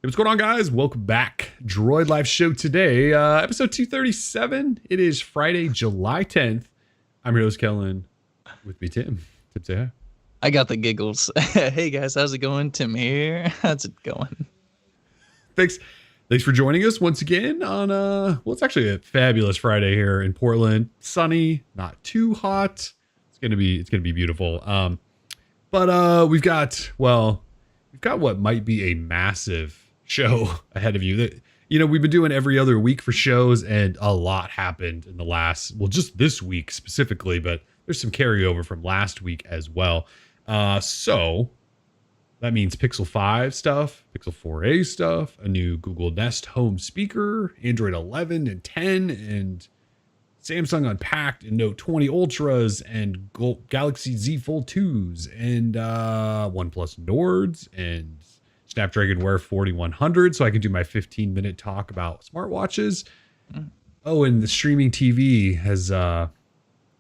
What's going on, guys? Welcome back. Droid Life Show today, episode 237. It is Friday, July 10th. I'm your host, Kellen. With me, Tim. Tim, say hi. I got the giggles. Hey, guys. How's it going? Tim here. How's it going? Thanks for joining us once again on, it's actually a fabulous Friday here in Portland. Sunny, not too hot. It's going to be beautiful. But we've got what might be a massive show ahead of you. We've been doing every other week for shows, and a lot happened in the last, just this week specifically, but there's some carryover from last week as well. So that means Pixel 5 stuff, Pixel 4a stuff, a new Google Nest home speaker, Android 11 and 10, and Samsung Unpacked and Note 20 Ultras, and Galaxy Z Fold 2s, and OnePlus Nords, and Snapdragon Wear 4100, so I can do my 15-minute talk about smartwatches. Oh, and the streaming TV has,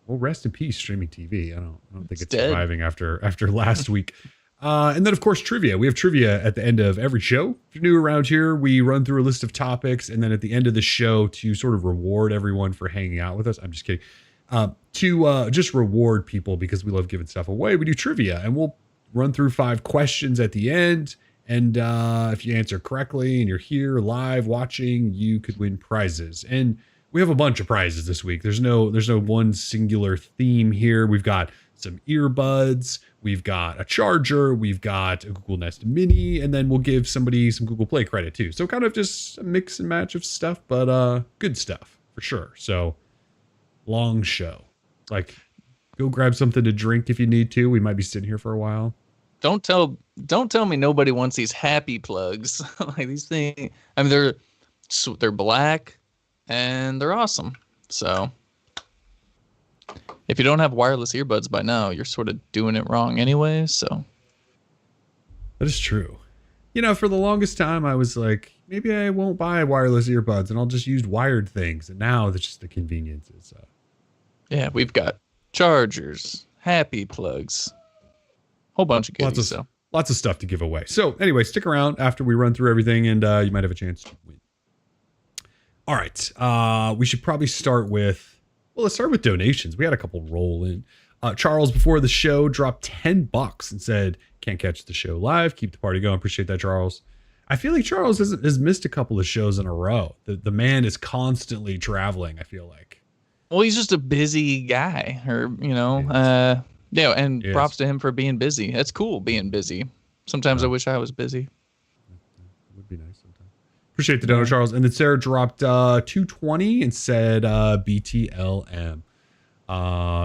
rest in peace, streaming TV. I don't think it's surviving after last week. And then, of course, trivia. We have trivia at the end of every show. If you're new around here, we run through a list of topics, and then at the end of the show, to sort of reward everyone for hanging out with us, I'm just kidding, to just reward people because we love giving stuff away, we do trivia, and we'll run through 5 questions at the end. And if you answer correctly and you're here live watching, you could win prizes. And we have a bunch of prizes this week. There's no one singular theme here. We've got some earbuds, we've got a charger, we've got a Google Nest Mini, and then we'll give somebody some Google Play credit too. So kind of just a mix and match of stuff, but good stuff for sure. So long show. Like, go grab something to drink if you need to. We might be sitting here for a while. Don't tell me nobody wants these happy plugs. Like these things. I mean, they're black and they're awesome. So if you don't have wireless earbuds by now, you're sort of doing it wrong anyway. So that is true. For the longest time, I was like, maybe I won't buy wireless earbuds and I'll just use wired things. And now it's just the conveniences. Yeah, we've got chargers, happy plugs. Whole bunch of goodies. Lots of stuff to give away. So anyway, stick around after we run through everything, and you might have a chance to win. All right. We should probably start with, let's start with donations. We had a couple roll in. Charles, before the show, dropped $10 and said, can't catch the show live. Keep the party going. Appreciate that, Charles. I feel like Charles has missed a couple of shows in a row. The man is constantly traveling, I feel like. Well, he's just a busy guy, Yeah, and yes. Props to him for being busy. It's cool being busy. Sometimes I wish I was busy. It would be nice sometimes. Appreciate the donor, Charles. And then Sarah dropped $2.20 and said BTLM.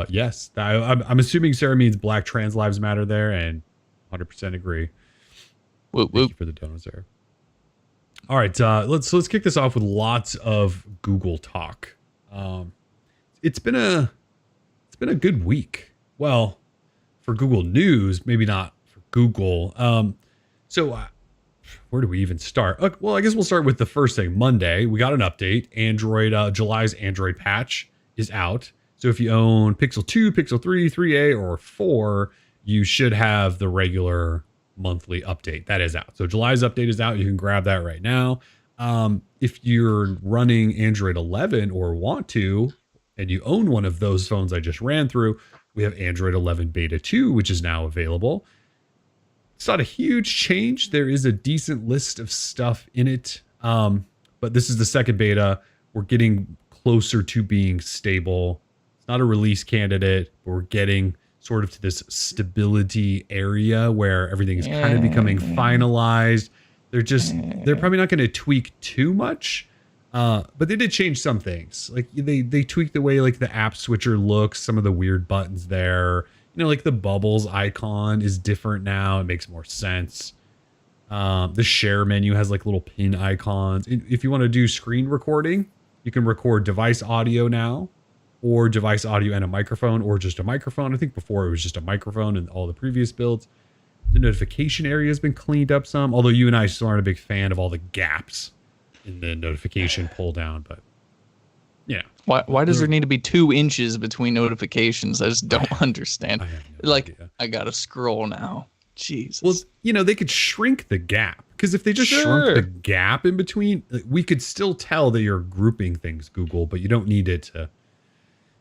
Yes, I'm assuming Sarah means Black Trans Lives Matter there, and 100% agree. Thank you for the donor, Sarah. All right, let's kick this off with lots of Google talk. It's been a good week. Well, for Google News, maybe not for Google. So where do we even start? Well, I guess we'll start with the first thing. Monday, we got an update. July's Android patch is out. So if you own Pixel 2, Pixel 3, 3a, or 4, you should have the regular monthly update. That is out. So July's update is out. You can grab that right now. If you're running Android 11 or want to, and you own one of those phones I just ran through, we have Android 11 Beta 2, which is now available. It's not a huge change. There is a decent list of stuff in it. But this is the second beta. We're getting closer to being stable. It's not a release candidate, but we're getting sort of to this stability area where everything is kind of becoming finalized. They're probably not going to tweak too much. But they did change some things. Like they tweaked the way like the app switcher looks, some of the weird buttons there. Like the bubbles icon is different now. It makes more sense. The share menu has like little pin icons. If you want to do screen recording, you can record device audio now, or device audio and a microphone, or just a microphone. I think before it was just a microphone in all the previous builds. The notification area has been cleaned up some, although you and I still aren't a big fan of all the gaps in the notification pull down, but yeah. Why does there need to be 2 inches between notifications? I just don't understand. I gotta scroll now. Jesus. Well, they could shrink the gap. Because if they just shrunk the gap in between, we could still tell that you're grouping things, Google, but you don't need it to.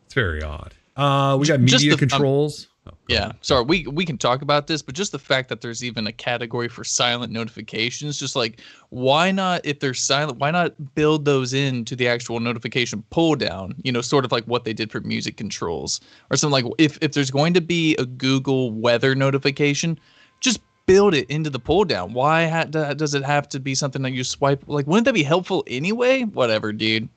It's very odd. We got media controls. Yeah, sorry, we can talk about this, but just the fact that there's even a category for silent notifications, just like, why not, if they're silent, why not build those into the actual notification pull down, sort of like what they did for music controls or something. Like if there's going to be a Google weather notification, just build it into the pull down. Why does it have to be something that you swipe? Like, wouldn't that be helpful anyway? Whatever, dude.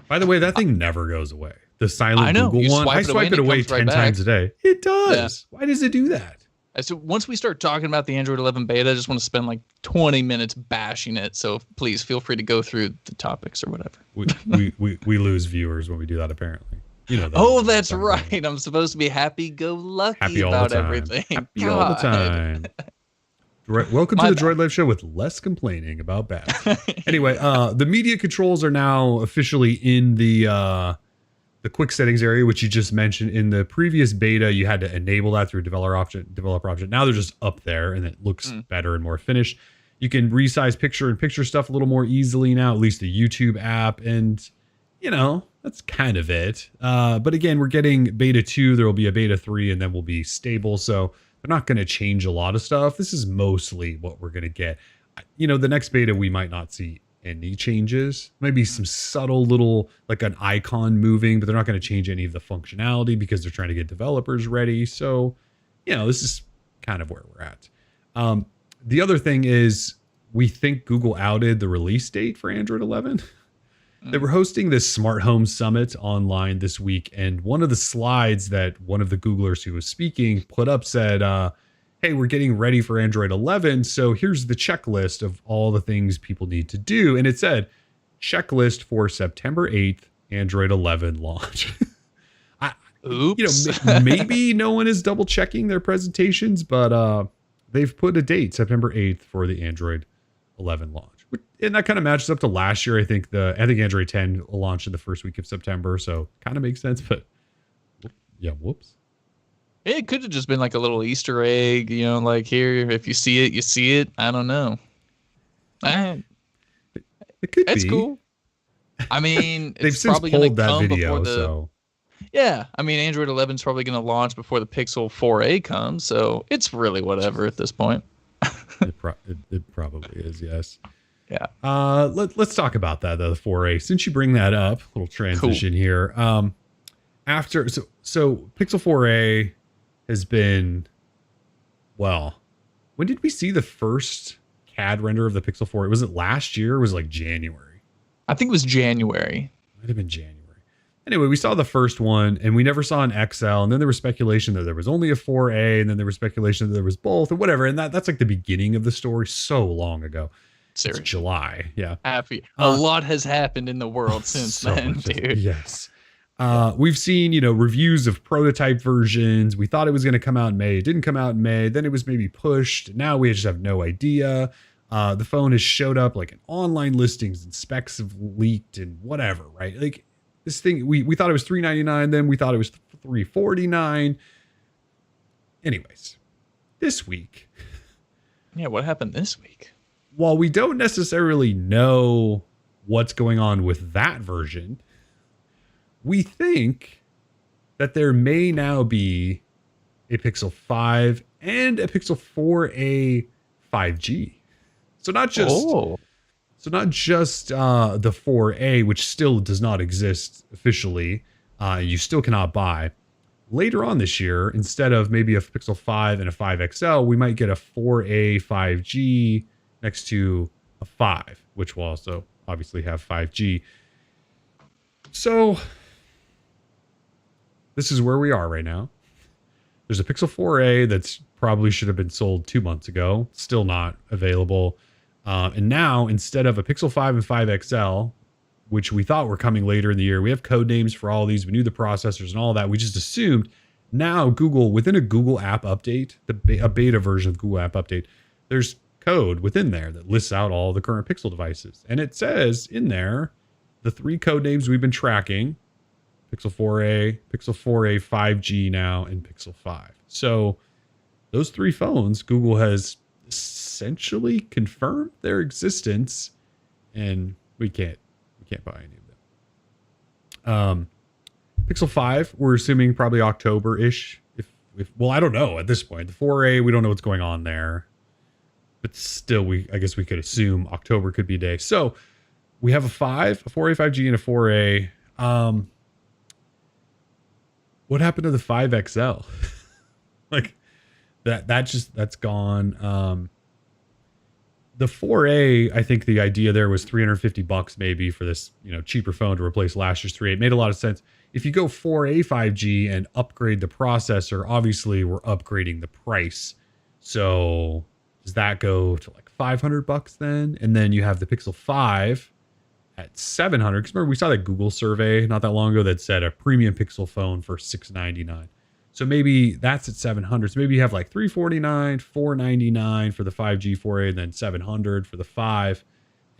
By the way, that thing never goes away. The silent Google one, I swipe it away 10 times a day. It does. Yeah. Why does it do that? So once we start talking about the Android 11 beta, I just want to spend like 20 minutes bashing it. So please feel free to go through the topics or whatever. We lose viewers when we do that, apparently. That's right. I'm supposed to be happy-go-lucky about everything. Happy all the time. Welcome to the Droid Life Show with less complaining about bad. Anyway, the media controls are now officially in the quick settings area, which you just mentioned. In the previous beta, you had to enable that through developer option. Now they're just up there and it looks better and more finished. You can resize picture-in-picture stuff a little more easily now, at least the YouTube app. And, that's kind of it. But again, we're getting beta 2. There will be a beta 3 and then we'll be stable. So they're not going to change a lot of stuff. This is mostly what we're going to get. The next beta, we might not see any changes. Maybe some subtle little, like an icon moving, but they're not going to change any of the functionality because they're trying to get developers ready. So, this is kind of where we're at. The other thing is, we think Google outed the release date for Android 11. They were hosting this smart home summit online this week, and one of the slides that one of the Googlers who was speaking put up said, hey, we're getting ready for Android 11, so here's the checklist of all the things people need to do. And it said, checklist for September 8th, Android 11 launch. Oops. Maybe no one is double checking their presentations, but they've put a date, September 8th, for the Android 11 launch. And that kind of matches up to last year. I think Android 10 launched in the first week of September, so kind of makes sense. But yeah, whoops. It could have just been like a little Easter egg, like here, if you see it, you see it. I don't know. It could be. It's cool. I mean, they've it's since probably going pulled to that come video, before so. Yeah, I mean, Android 11 is probably going to launch before the Pixel 4a comes, so it's really whatever at this point. It probably is, yes. Yeah. Let's talk about that, though, the 4a. Since you bring that up, little transition here. So Pixel 4a has been, well, when did we see the first CAD render of the Pixel 4a? Was it last year or was it like January? I think it was January. Might have been January. Anyway, we saw the first one and we never saw an XL. And then there was speculation that there was only a 4a. And then there was speculation that there was both or whatever. And that's like the beginning of the story so long ago. Seriously. It's July. Yeah. A lot has happened in the world since then, dude. Yes. We've seen, reviews of prototype versions. We thought it was going to come out in May. It didn't come out in May. Then it was maybe pushed. Now we just have no idea. The phone has showed up like in online listings and specs have leaked and whatever, right? Like this thing, we thought it was $399. Then we thought it was $349. Anyways, this week. Yeah, what happened this week? While we don't necessarily know what's going on with that version, we think that there may now be a Pixel 5 and a Pixel 4a 5G. So not just the 4a, which still does not exist officially. You still cannot buy. Later on this year, instead of maybe a Pixel 5 and a 5 XL, we might get a 4a 5G next to a 5, which will also obviously have 5G. So this is where we are right now. There's a Pixel 4a that's probably should have been sold 2 months ago. Still not available. And now, instead of a Pixel 5 and 5 XL, which we thought were coming later in the year, we have code names for all these. We knew the processors and all that. We just assumed now Google, within a Google app update, a beta version of Google app update, there's code within there that lists out all the current Pixel devices. And it says in there, the 3 code names we've been tracking, Pixel 4a, Pixel 4a 5G now, and Pixel 5. So those 3 phones, Google has essentially confirmed their existence, and we can't buy any of them. Pixel 5, we're assuming probably October-ish. If well, I don't know at this point. The 4A, we don't know what's going on there. But still, I guess we could assume October could be a day. So we have a 5, a 4A 5G, and a 4A. What happened to the 5XL? Like that's gone. The 4A, I think the idea there was $350 maybe for this, cheaper phone to replace last year's 3A. It made a lot of sense. If you go 4A 5G and upgrade the processor, obviously we're upgrading the price. So does that go to like $500 then? And then you have the Pixel 5 at $700. Because remember, we saw that Google survey not that long ago that said a premium Pixel phone for $699. So maybe that's at $700. So maybe you have like $349, $499 for the 5G 4A, and then $700 for the 5,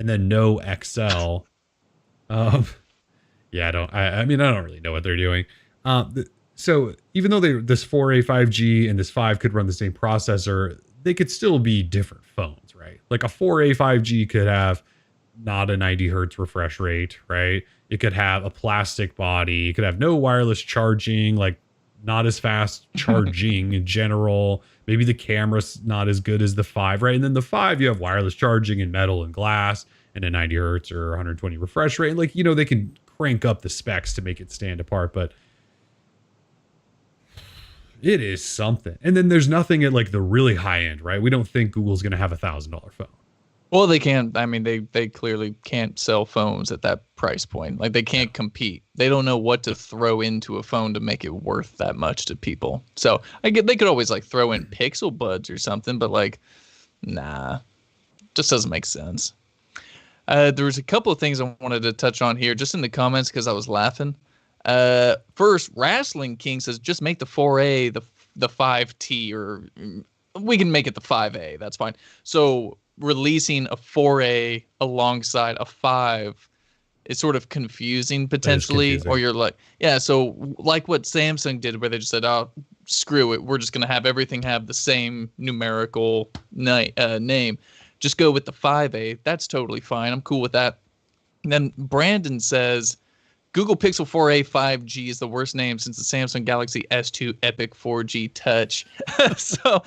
and then no XL. Yeah, I mean, I don't really know what they're doing. So even though this 4A 5G and this 5 could run the same processor, they could still be different phones, right? Like a 4A 5G could have not a 90 hertz refresh rate, right? It could have a plastic body. It could have no wireless charging, like not as fast charging in general. Maybe the camera's not as good as the 5, right? And then the 5, you have wireless charging and metal and glass and a 90 hertz or 120 refresh rate. And like, they can crank up the specs to make it stand apart, but it is something. And then there's nothing at like the really high end, right? We don't think Google's going to have $1,000 phone. Well, they can't. I mean, they clearly can't sell phones at that price point. Like, they can't compete. They don't know what to throw into a phone to make it worth that much to people. So they could always like throw in Pixel Buds or something, but like, nah, just doesn't make sense. There was a couple of things I wanted to touch on here, just in the comments because I was laughing. First, Wrestling King says just make the 4A the 5T, or we can make it the 5A. That's fine. So releasing a 4A alongside a 5 is sort of confusing potentially, or you're like, yeah, so like what Samsung did where they just said, oh, screw it, we're just going to have everything have the same numerical name. Just go with the 5A. That's totally fine. I'm cool with that. And then Brandon says Google Pixel 4a 5G is the worst name since the Samsung Galaxy S2 Epic 4G Touch. So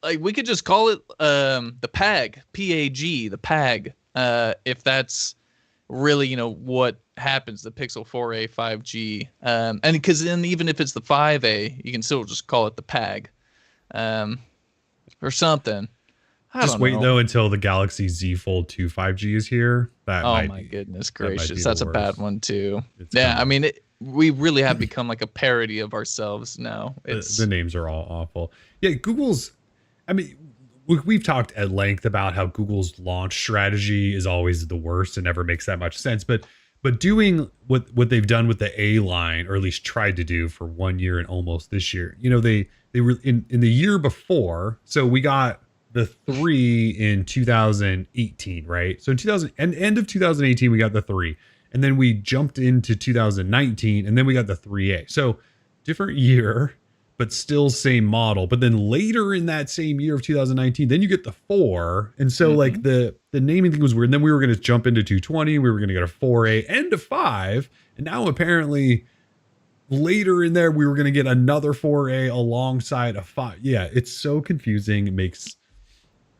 like we could just call it the PAG, P-A-G, the PAG, if that's really, what happens, the Pixel 4a 5G. And because then even if it's the 5A, you can still just call it the PAG or something. Just wait though until the Galaxy Z Fold 2 5G is here. Goodness gracious, that's a bad one too. I mean, we really have become like a parody of ourselves now. The names are all awful. Yeah, Google's. I mean, we've talked at length about how Google's launch strategy is always the worst and never makes that much sense. But doing what they've done with the A line, or at least tried to do for 1 year and almost this year, they were in the year before. So we got the 3 in 2018, right? So in end of 2018, we got the 3, and then we jumped into 2019, and then we got the 3A. So different year, but still same model. But then later in that same year of 2019, then you get the 4. And so like the naming thing was weird. And then we were going to jump into 220. We were going to get a 4A and a 5. And now apparently later in there, we were going to get another 4A alongside a 5. Yeah, it's so confusing. It makes,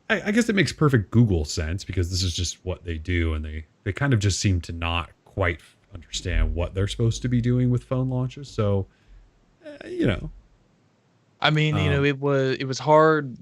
I guess it makes perfect Google sense because this is just what they do. And they kind of just seem to not quite understand what they're supposed to be doing with phone launches. So, I mean, it was hard.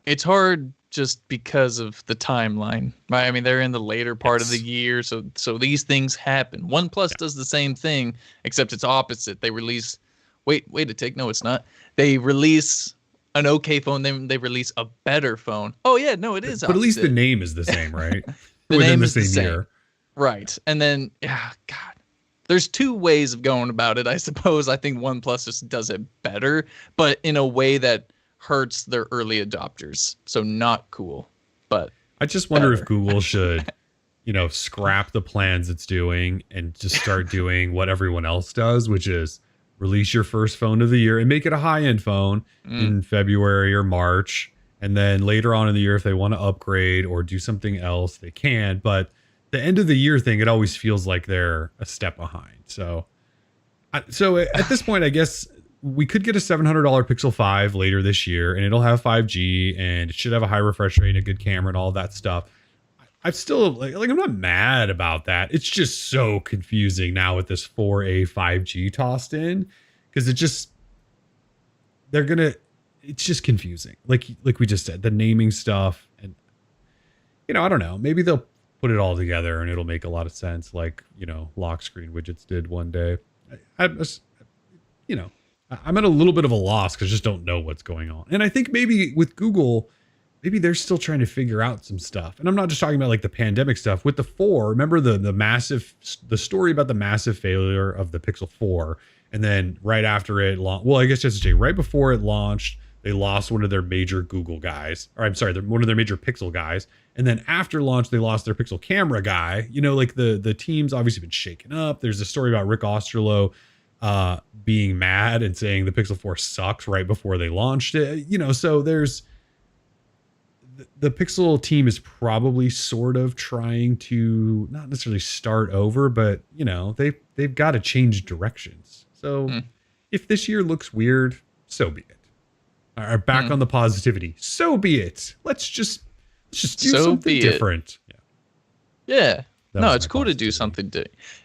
It's hard just because of the timeline, right? I mean, they're in the later part of the year, so these things happen. OnePlus does the same thing, except it's opposite. They release, wait a tick, no, it's not. They release an okay phone, then they release a better phone. Oh yeah, no, it is. But at least the name is the same, right? The name is the same year, right? And then, God. There's two ways of going about it, I suppose. I think OnePlus just does it better, but in a way that hurts their early adopters. So not cool, but I just wonder if Google should, scrap the plans it's doing and just start doing what everyone else does, which is release your first phone of the year and make it a high-end phone in February or March. And then later on in the year, if they want to upgrade or do something else, they can. But the end of the year thing, it always feels like they're a step behind. So at this point, I guess we could get a $700 Pixel 5 later this year, and it'll have 5G, and it should have a high refresh rate, and a good camera, and all that stuff. I'm still like I'm not mad about that. It's just so confusing now with this 4A 5G tossed in, because it's just confusing. Like we just said, the naming stuff, and I don't know. Maybe they'll put it all together and it'll make a lot of sense, like lock screen widgets did one day. I'm at a little bit of a loss because I just don't know what's going on. And I think maybe with Google, maybe they're still trying to figure out some stuff. And I'm not just talking about like the pandemic stuff. With the 4, remember the story about the massive failure of the Pixel 4, and then right after it launched, well, I guess just to say, right before it launched, they lost one of their major Google guys, or I'm sorry, one of their major Pixel guys. And then after launch, they lost their Pixel camera guy. Like the team's obviously been shaken up. There's a story about Rick Osterloh being mad and saying the Pixel 4 sucks right before they launched it. So there's the Pixel team is probably sort of trying to not necessarily start over, but they've got to change directions. So if this year looks weird, so be it. Are back on the positivity. So be it. Let's just do something different. Yeah. No, it's cool to do something.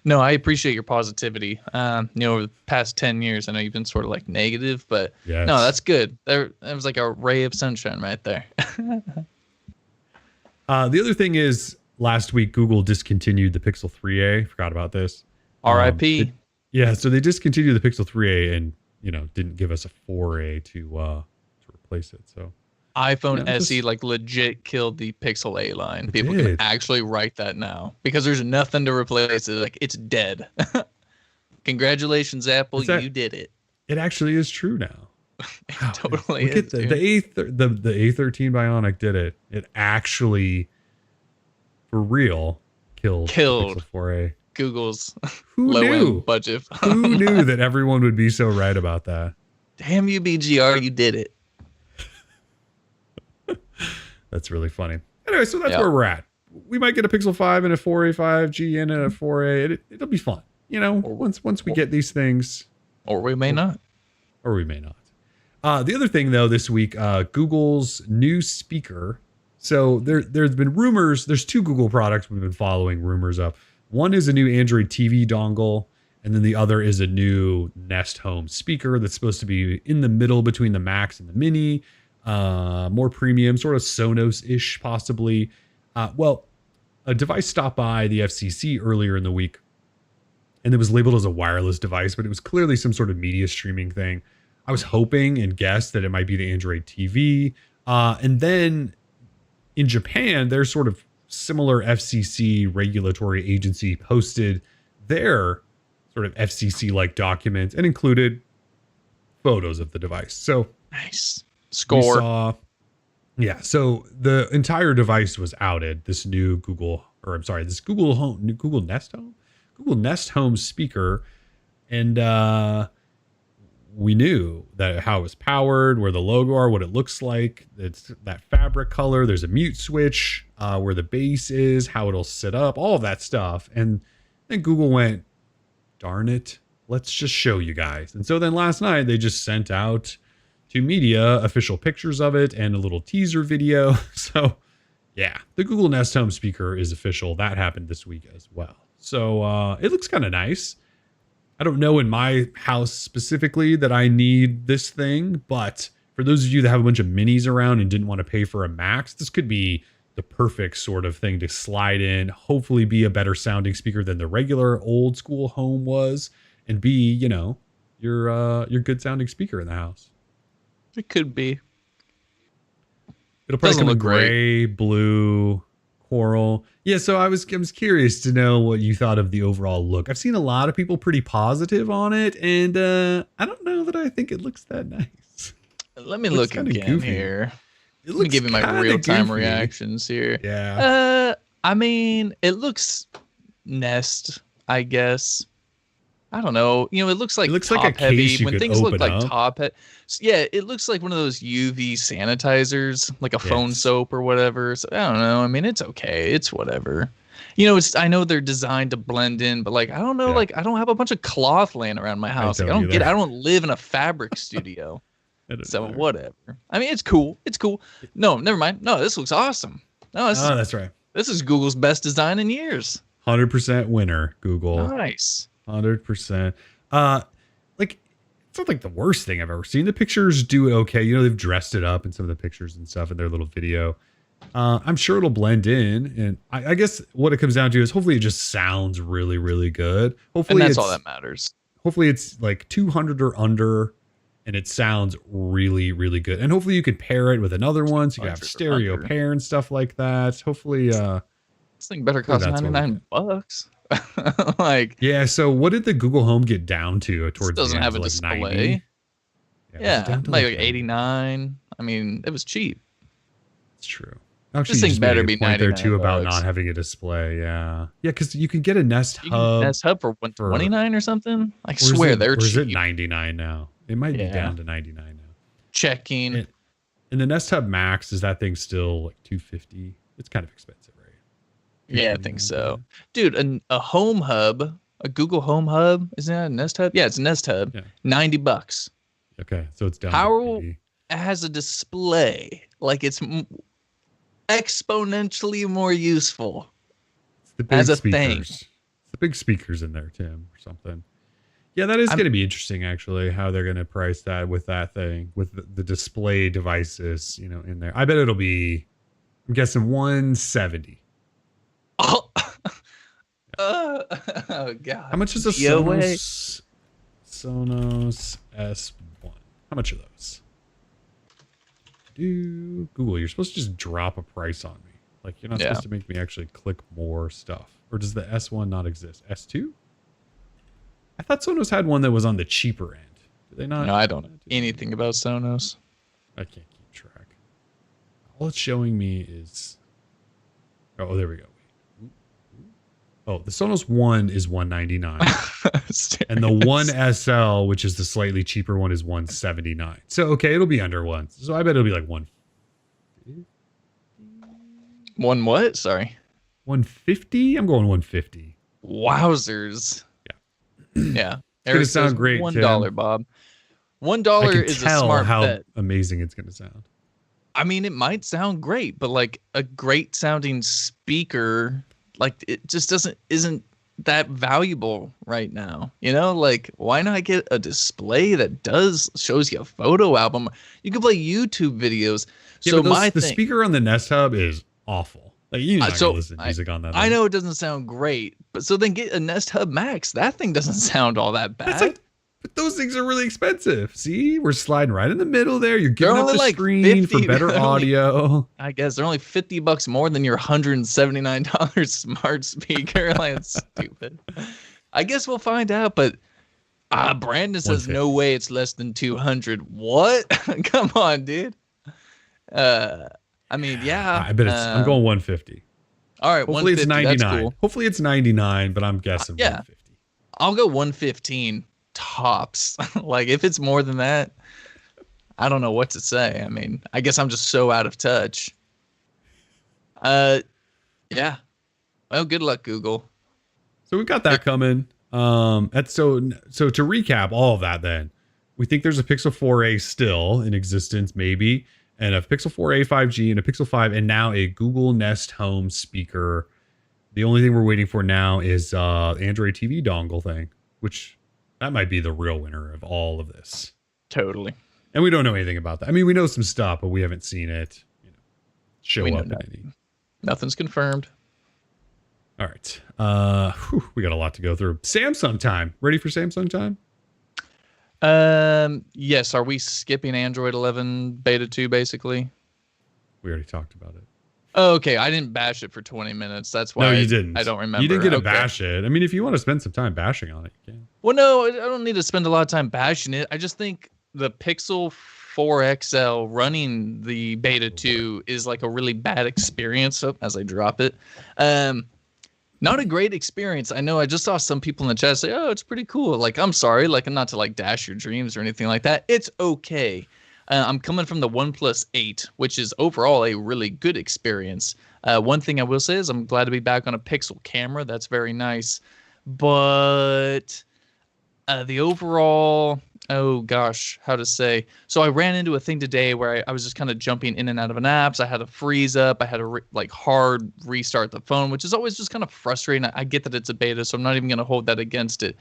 No, I appreciate your positivity. Over the past 10 years, I know you've been sort of like negative, but no, that's good. That was like a ray of sunshine right there. The other thing is, last week Google discontinued the Pixel 3a. Forgot about this. RIP. So they discontinued the Pixel 3a and didn't give us a 4a to replace it. So iPhone SE legit killed the Pixel A line. People can actually write that now because there's nothing to replace it. Like, it's dead. Congratulations, Apple. You did it. It actually is true now. It totally is. The A13 Bionic did it. It actually, for real, killed the Pixel 4a. Google's low-end budget. Who knew that everyone would be so right about that? Damn you, BGR, you did it. That's really funny. Anyway, so that's where we're at. We might get a Pixel 5 and a 4A 5G and a 4A. It'll be fun. Once we get these things. Or we may not. Or we may not. The other thing, though, this week, Google's new speaker. So there's been rumors. There's 2 Google products we've been following rumors of. One is a new Android TV dongle, and then the other is a new Nest Home speaker that's supposed to be in the middle between the Max and the Mini. More premium, sort of Sonos-ish, possibly. A device stopped by the FCC earlier in the week, and it was labeled as a wireless device, but it was clearly some sort of media streaming thing. I was hoping and guessed that it might be the Android TV. And then in Japan, their sort of similar FCC regulatory agency posted their sort of FCC-like documents and included photos of the device. So nice. Score. So the entire device was outed. This new Google Nest Home speaker, and we knew that how it was powered, where the logo are, what it looks like. It's that fabric color. There's a mute switch, where the base is, how it'll sit up, all of that stuff. And then Google went, darn it, let's just show you guys. And so then last night they just sent out to media official pictures of it and a little teaser video. So yeah, the Google Nest Home speaker is official. That happened this week as well. So it looks kind of nice. I don't know in my house specifically that I need this thing, but for those of you that have a bunch of minis around and didn't want to pay for a Max, this could be the perfect sort of thing to slide in, hopefully be a better sounding speaker than the regular old school Home was, and be, your good sounding speaker in the house. It could be. It'll probably come in gray, blue, coral. Yeah, so I was curious to know what you thought of the overall look. I've seen a lot of people pretty positive on it, and I don't know that I think it looks that nice. Let me look again here. Let me give you my real-time reactions here. Yeah. I mean, it looks Nest, I guess. I don't know. You know, it looks like like a top heavy. case you When could things look open like up. top heavy, yeah, it looks like one of those UV sanitizers, like a phone Yes. soap or whatever. So I don't know. I mean, it's okay. It's whatever. You know, I know they're designed to blend in, but like I don't know. Yeah. Like I don't have a bunch of cloth laying around my house. Like I don't either. I don't live in a fabric studio. So either. whatever. I mean, it's cool. It's cool. No, never mind. No, this looks awesome. No, That's right. this is Google's best design in years. 100% winner, Google. Nice. 100%. Like it's not like the worst thing I've ever seen. The pictures do okay. You know, they've dressed it up in some of the pictures and stuff in their little video. I'm sure it'll blend in, and I guess what it comes down to is hopefully it just sounds really, really good. Hopefully, And that's all that matters. Hopefully, it's like 200 or under, and it sounds really, really good. And hopefully, you can pair it with another one, so you can have stereo pair and stuff like that. Hopefully, this thing better cost $99. Like, yeah. So, what did the Google Home get down to towards doesn't the end? have a Like display. 90? Yeah, like 89. I mean, it was cheap. It's true. Actually, This thing better be point there too about $99. not having a display. Yeah, because you can get a Nest You Hub. can Nest Hub for $129 or something. I Or swear is it, they're or is cheap. it 99 now? It might be down to 99 now. Checking. And the Nest Hub Max, is that thing still like 250? It's kind of expensive, right? Yeah, I think so. Dude, a home hub, a Google Home Hub, isn't that a Nest Hub? Yeah, it's a Nest Hub. Yeah. $90. Okay, so it's down. How it has a display, like it's exponentially more useful as a thing. It's the big speakers in there, Tim, or something. Yeah, that is going to be interesting, actually, how they're going to price that with that thing, with the display devices, you know, in there. I bet it'll be, I'm guessing 170. Oh, oh God. How much is a Sonos S1? How much are those? Google, you're supposed to just drop a price on me. Like, you're not supposed to make me actually click more stuff. Or does the S1 not exist? S2? I thought Sonos had one that was on the cheaper end. Do they not? No, I don't know anything about Sonos. I can't keep track. All it's showing me is... Oh, there we go. Oh, the Sonos One is $199. And the One SL, which is the slightly cheaper one, is $179. So, okay, it'll be under one. So I bet it'll be like One what? Sorry. 150? I'm going 150. Wowzers. Yeah. Yeah. It's going to sound great, $1, Bob. $1 is a smart how bet. Amazing it's going to sound. I mean, it might sound great, but like a great sounding speaker, like it just isn't that valuable right now. You know, like why not get a display that shows you a photo album? You can play YouTube videos. Yeah, so the speaker on the Nest Hub is awful. Like you're not gonna listen to music on that. I know it doesn't sound great, but so then get a Nest Hub Max. That thing doesn't sound all that bad. But those things are really expensive. See, we're sliding right in the middle there. You're giving up the like screen for better audio. I guess they're only $50 more than your $179 smart speaker. Like, it's stupid. I guess we'll find out. But Brandon says no way it's less than 200. What? Come on, dude. I mean, yeah. I bet I'm going 150. All right, hopefully it's 99. That's cool. Hopefully it's 99, but I'm guessing 150. I'll go 115 tops. Like if it's more than that, I don't know what to say. I mean, I guess I'm just so out of touch. Yeah. Well, good luck, Google. So we've got that coming. So to recap all of that, then we think there's a Pixel 4a still in existence, maybe, and a Pixel 4a 5G and a Pixel 5, and now a Google Nest Home speaker. The only thing we're waiting for now is Android TV dongle thing, which that might be the real winner of all of this. Totally. And we don't know anything about that. I mean, we know some stuff, but we haven't seen it show up in any. Nothing's confirmed. All right. We got a lot to go through. Samsung time. Ready for Samsung time? Yes. Are we skipping Android 11 beta 2 basically? We already talked about it. Oh, okay. I didn't bash it for 20 minutes. That's why you didn't. I don't remember. You didn't get to bash it. I mean, if you want to spend some time bashing on it, you can. Well, no, I don't need to spend a lot of time bashing it. I just think the Pixel 4 XL running the beta 2 is like a really bad experience as I drop it. Not a great experience. I know I just saw some people in the chat say, oh, it's pretty cool. Like, I'm sorry, like, not to like dash your dreams or anything like that. It's okay. I'm coming from the OnePlus 8, which is overall a really good experience. One thing I will say is I'm glad to be back on a Pixel camera. That's very nice. But the overall, oh gosh, how to say. So I ran into a thing today where I was just kind of jumping in and out of an apps. I had to freeze up. I had to like hard restart the phone, which is always just kind of frustrating. I get that it's a beta, so I'm not even going to hold that against it.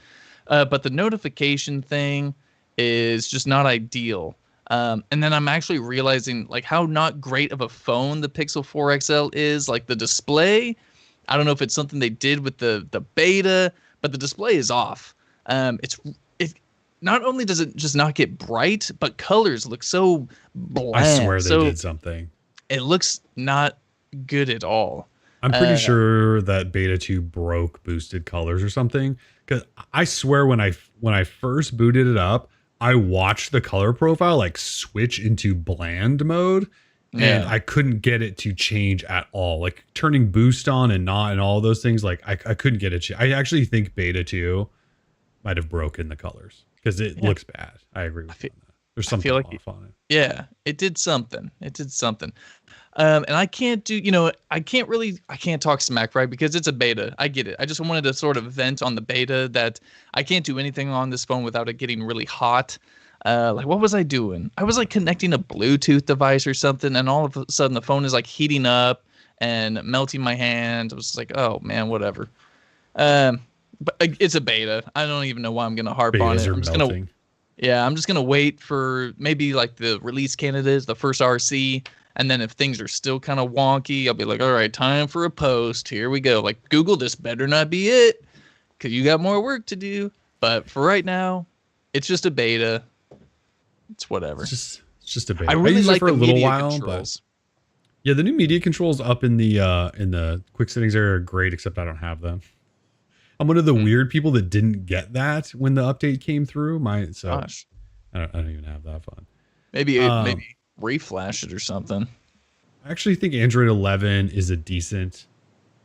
But the notification thing is just not ideal. And then I'm actually realizing like how not great of a phone the Pixel 4 XL is. Like the display, I don't know if it's something they did with the beta, but the display is off. It not only does it just not get bright, but colors look so bland. I swear they did something. It looks not good at all. I'm pretty sure that Beta 2 broke boosted colors or something. Because I swear when I first booted it up, I watched the color profile like switch into bland mode, and I couldn't get it to change at all. Like turning boost on and not and all those things, like I couldn't get it. I actually think Beta 2 might have broken the colors because it looks bad. I agree with you on that. There's something off on it. Yeah, it did something. And I can't do, I can't talk smack, right? Because it's a beta. I get it. I just wanted to sort of vent on the beta that I can't do anything on this phone without it getting really hot. Like, what was I doing? I was like connecting a Bluetooth device or something, and all of a sudden the phone is like heating up and melting my hand. I was like, oh man, whatever. But it's a beta. I don't even know why I'm going to harp on it. I'm just going to wait for maybe like the release candidates, the first RC. And then if things are still kind of wonky, I'll be like, all right, time for a post. Here we go. Like, Google, this better not be it, because you got more work to do. But for right now, it's just a beta. It's whatever. It's just a beta. I really used like it for the a little media while, controls. But yeah, the new media controls up in the quick settings area are great, except I don't have them. I'm one of the weird people that didn't get that when the update came through. Gosh. I don't even have that fun. Maybe reflash it or something. I actually think Android 11 is a decent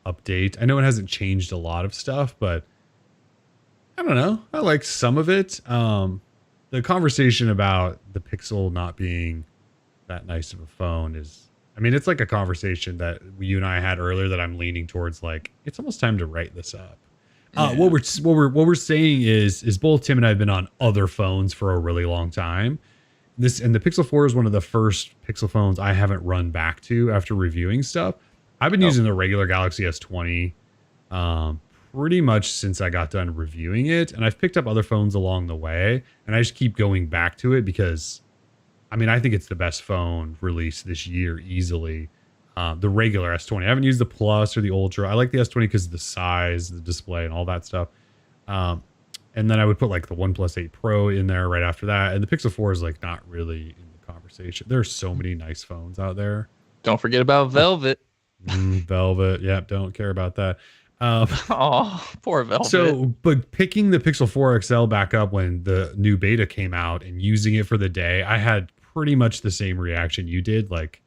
update. I know it hasn't changed a lot of stuff, but I don't know. I like some of it. The conversation about the Pixel not being that nice of a phone it's like a conversation that you and I had earlier that I'm leaning towards. Like, it's almost time to write this up. What we're saying is both Tim and I have been on other phones for a really long time. The Pixel 4 is one of the first Pixel phones I haven't run back to after reviewing stuff. I've been using the regular Galaxy S20 pretty much since I got done reviewing it, and I've picked up other phones along the way, and I just keep going back to it because I think it's the best phone released this year easily. The regular S20. I haven't used the Plus or the Ultra. I like the S20 because of the size, the display, and all that stuff. And then I would put like the OnePlus 8 Pro in there right after that. And the Pixel 4 is like not really in the conversation. There's so many nice phones out there. Don't forget about Velvet. Velvet. Yeah, don't care about that. Oh, poor Velvet. So, but picking the Pixel 4 XL back up when the new beta came out and using it for the day, I had pretty much the same reaction you did. Like,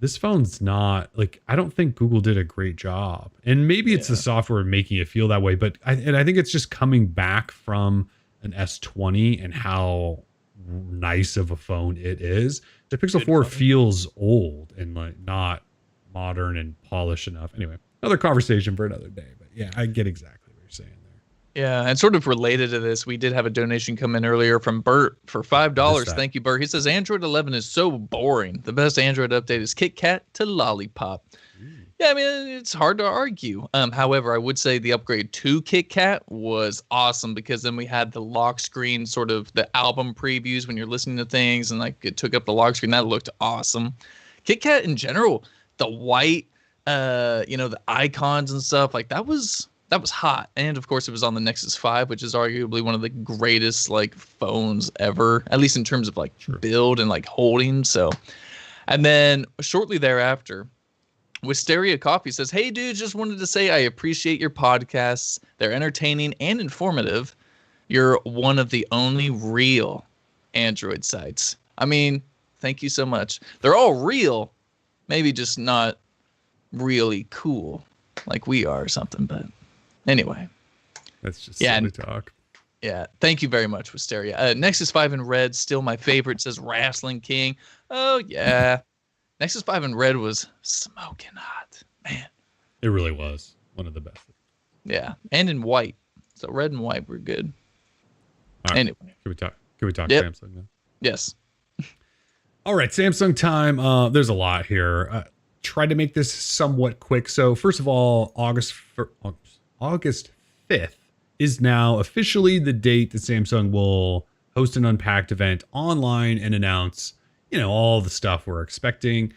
this phone's not, like, I don't think Google did a great job. And maybe it's the software making it feel that way, but I think it's just coming back from an S20 and how nice of a phone it is. The Pixel 4 feels old and like not modern and polished enough. Anyway, another conversation for another day, but yeah, I get exactly what you're saying there. Yeah, and sort of related to this, we did have a donation come in earlier from Bert for $5. Thank you, Bert. He says, Android 11 is so boring. The best Android update is Kit Kat to Lollipop. Yeah, it's hard to argue. However, I would say the upgrade to Kit Kat was awesome because then we had the lock screen, sort of the album previews when you're listening to things, and like it took up the lock screen. That looked awesome. Kit Kat in general, the white, the icons and stuff, like that was hot. And of course it was on the Nexus 5, which is arguably one of the greatest like phones ever, at least in terms of like build and like holding. So, and then shortly thereafter, Wisteria Coffee says, hey dude, just wanted to say I appreciate your podcasts. They're entertaining and informative. You're one of the only real Android sites. Thank you so much. They're all real, maybe just not really cool. like we are or something. But anyway, That's just Yeah, silly and- talk. yeah. Thank you very much, Wisteria. Nexus 5 in red, still my favorite. Says Wrestling King. Oh yeah, Nexus 5 in red was smoking hot, man. It really was one of the best. Yeah, and in white. So red and white were good. All right. Anyway, Can we talk Yep. Samsung now? yes. All right, Samsung time. There's a lot here. Try to make this somewhat quick. So first of all, August 5th is now officially the date that Samsung will host an Unpacked event online and announce, all the stuff we're expecting.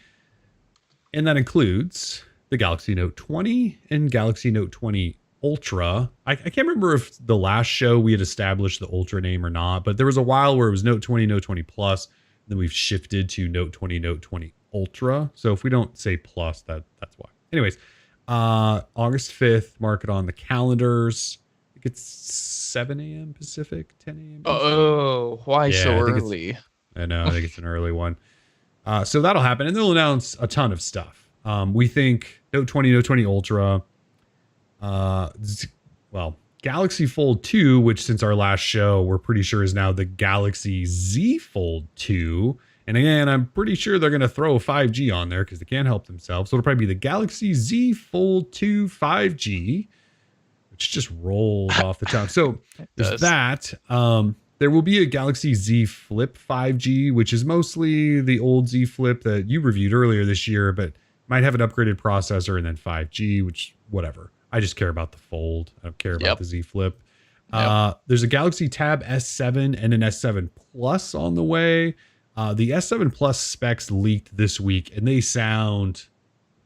And that includes the Galaxy Note 20 and Galaxy Note 20 Ultra. I can't remember if the last show we had established the Ultra name or not, but there was a while where it was Note 20, Note 20 Plus. Then we've shifted to Note 20, Note 20 Ultra. So if we don't say plus, that's why. Anyways, August 5th, mark it on the calendars. I think it's 7 a.m. Pacific, 10 a.m. Oh, why Yeah, so I think early? I know. I think it's an early one. So that'll happen, and they'll announce a ton of stuff. We think Note 20, Note 20 Ultra. Galaxy Fold 2, which since our last show, we're pretty sure is now the Galaxy Z Fold 2. And again, I'm pretty sure they're going to throw 5G on there because they can't help themselves. So it'll probably be the Galaxy Z Fold 2 5G, which just rolled off the tongue. So there's that. There will be a Galaxy Z Flip 5G, which is mostly the old Z Flip that you reviewed earlier this year, but might have an upgraded processor and then 5G, which whatever. I just care about the Fold. I don't care about the Z Flip. There's a Galaxy Tab S7 and an S7 Plus on the way. The S7 Plus specs leaked this week, and they sound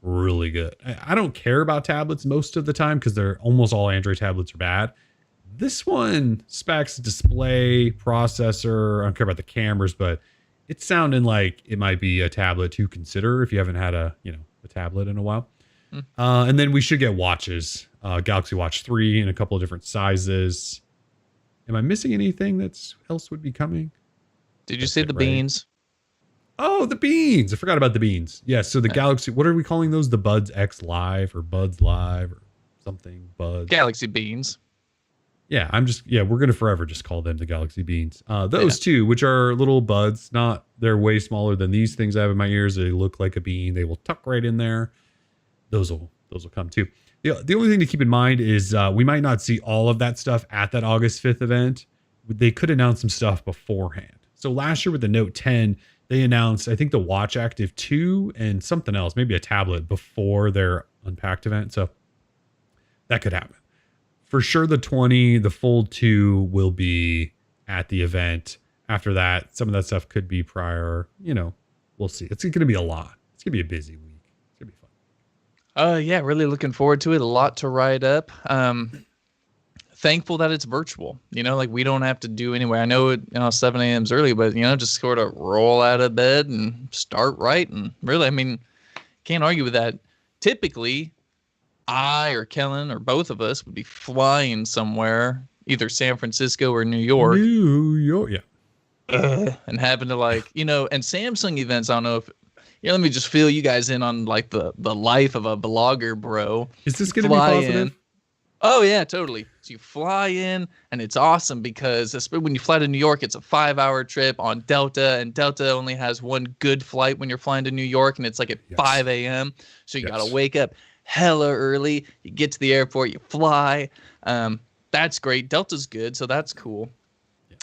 really good. I don't care about tablets most of the time because they're almost all Android tablets are bad. This one specs, display, processor. I don't care about the cameras, but it's sounding like it might be a tablet to consider if you haven't had a tablet in a while. And then we should get watches, Galaxy Watch 3 in a couple of different sizes. Am I missing anything else would be coming? Did you say the beans? Oh, the beans. I forgot about the beans. Yes. So the Galaxy, what are we calling those? The Buds X Live or Buds Live or something? Buds. Galaxy beans. Yeah, we're going to forever just call them the Galaxy Beans. Those two, which are little buds, they're way smaller than these things I have in my ears. They look like a bean. They will tuck right in there. Those will come too. The only thing to keep in mind is we might not see all of that stuff at that August 5th event. They could announce some stuff beforehand. So last year with the Note 10, they announced, I think, the Watch Active 2 and something else, maybe a tablet before their Unpacked event. So that could happen. For sure, the 20, the Fold 2 will be at the event. After that, some of that stuff could be prior. We'll see. It's going to be a lot. It's going to be a busy week. It's going to be fun. Yeah, really looking forward to it. A lot to write up. Thankful that it's virtual. Like we don't have to do anywhere. I know 7 a.m. is early, but just sort of roll out of bed and start writing. Really, I mean, can't argue with that. Typically, I or Kellen or both of us would be flying somewhere, either San Francisco or New York. Yeah. And having to and Samsung events, I don't know if, let me just fill you guys in on the life of a blogger, bro. Is this going to be positive? Oh yeah, totally. So you fly in and it's awesome because when you fly to New York, it's a 5-hour trip on Delta, and Delta only has one good flight when you're flying to New York, and it's like at 5 a.m. So you got to wake up hella early. You get to the airport, you fly. That's great. Delta's good, so that's cool.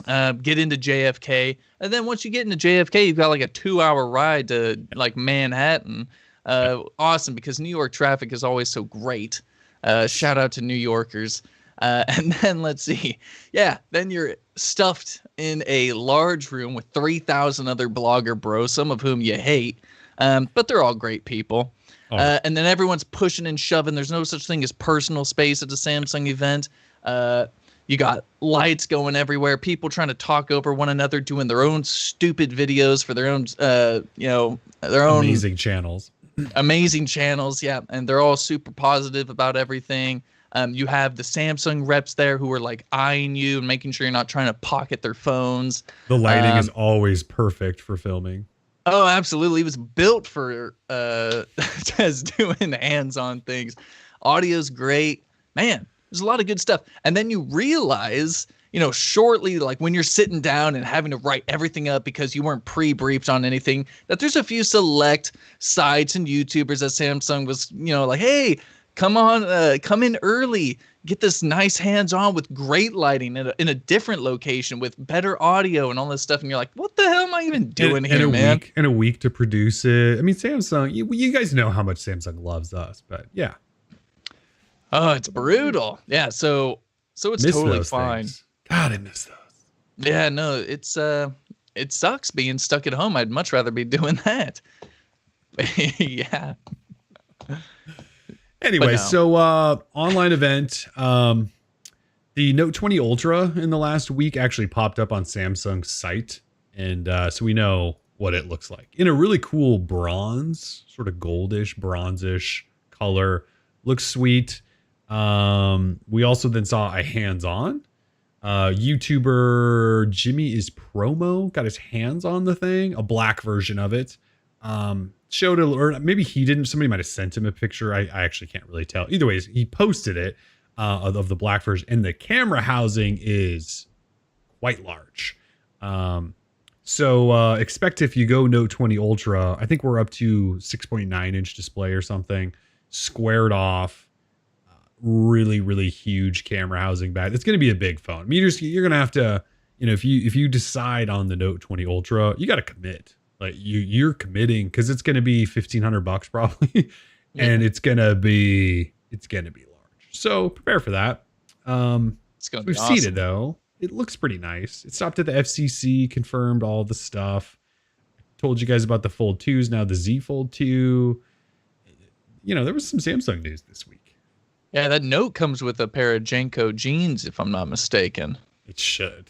Get into JFK, and then once you get into JFK, you've got like a 2-hour ride to Manhattan. Awesome, because New York traffic is always so great. Shout out to New Yorkers. And then let's see. Yeah, then you're stuffed in a large room with 3,000 other blogger bros, some of whom you hate, but they're all great people. And then everyone's pushing and shoving. There's no such thing as personal space at a Samsung event. You got lights going everywhere, people trying to talk over one another, doing their own stupid videos for their own, their own amazing channels. Amazing channels, yeah, and they're all super positive about everything. You have the Samsung reps there who are like eyeing you and making sure you're not trying to pocket their phones. The lighting is always perfect for filming. Oh, absolutely. It was built for just doing hands-on things. Audio's great. Man, there's a lot of good stuff. And then you realize, shortly, like when you're sitting down and having to write everything up because you weren't pre-briefed on anything, that there's a few select sites and YouTubers that Samsung was, like, hey, come in early, get this nice hands-on with great lighting in a different location with better audio and all this stuff. And you're like, what the hell am I even doing here, man? In a week to produce it. I mean, Samsung, you guys know how much Samsung loves us, but yeah. Oh, it's brutal. Yeah, so it's totally fine. Things. God, I miss those. Yeah, no, it sucks being stuck at home. I'd much rather be doing that. Yeah. Anyway, so online event. The Note 20 Ultra in the last week actually popped up on Samsung's site, and so we know what it looks like in a really cool bronze, sort of goldish, bronzish color. Looks sweet. We also then saw a hands-on. YouTuber Jimmy is Promo got his hands on the thing, a black version of it. Showed it, or maybe he didn't. Somebody might have sent him a picture. I actually can't really tell. Either way, he posted it of the black version, and the camera housing is quite large. So expect if you go Note 20 Ultra, I think we're up to 6.9 inch display or something, squared off. Really, really huge camera housing back. It's going to be a big phone. I mean, you're going to have to, if you decide on the Note 20 Ultra, you got to commit. Like you're committing because it's going to be $1,500 probably, and it's going to be large. So prepare for that. It's going to be we've awesome. seen it though. It looks pretty nice. It stopped at the FCC, confirmed all the stuff. Told you guys about the Fold 2s. Now the Z Fold 2. There was some Samsung news this week. Yeah, that Note comes with a pair of Jenko jeans, if I'm not mistaken. It should.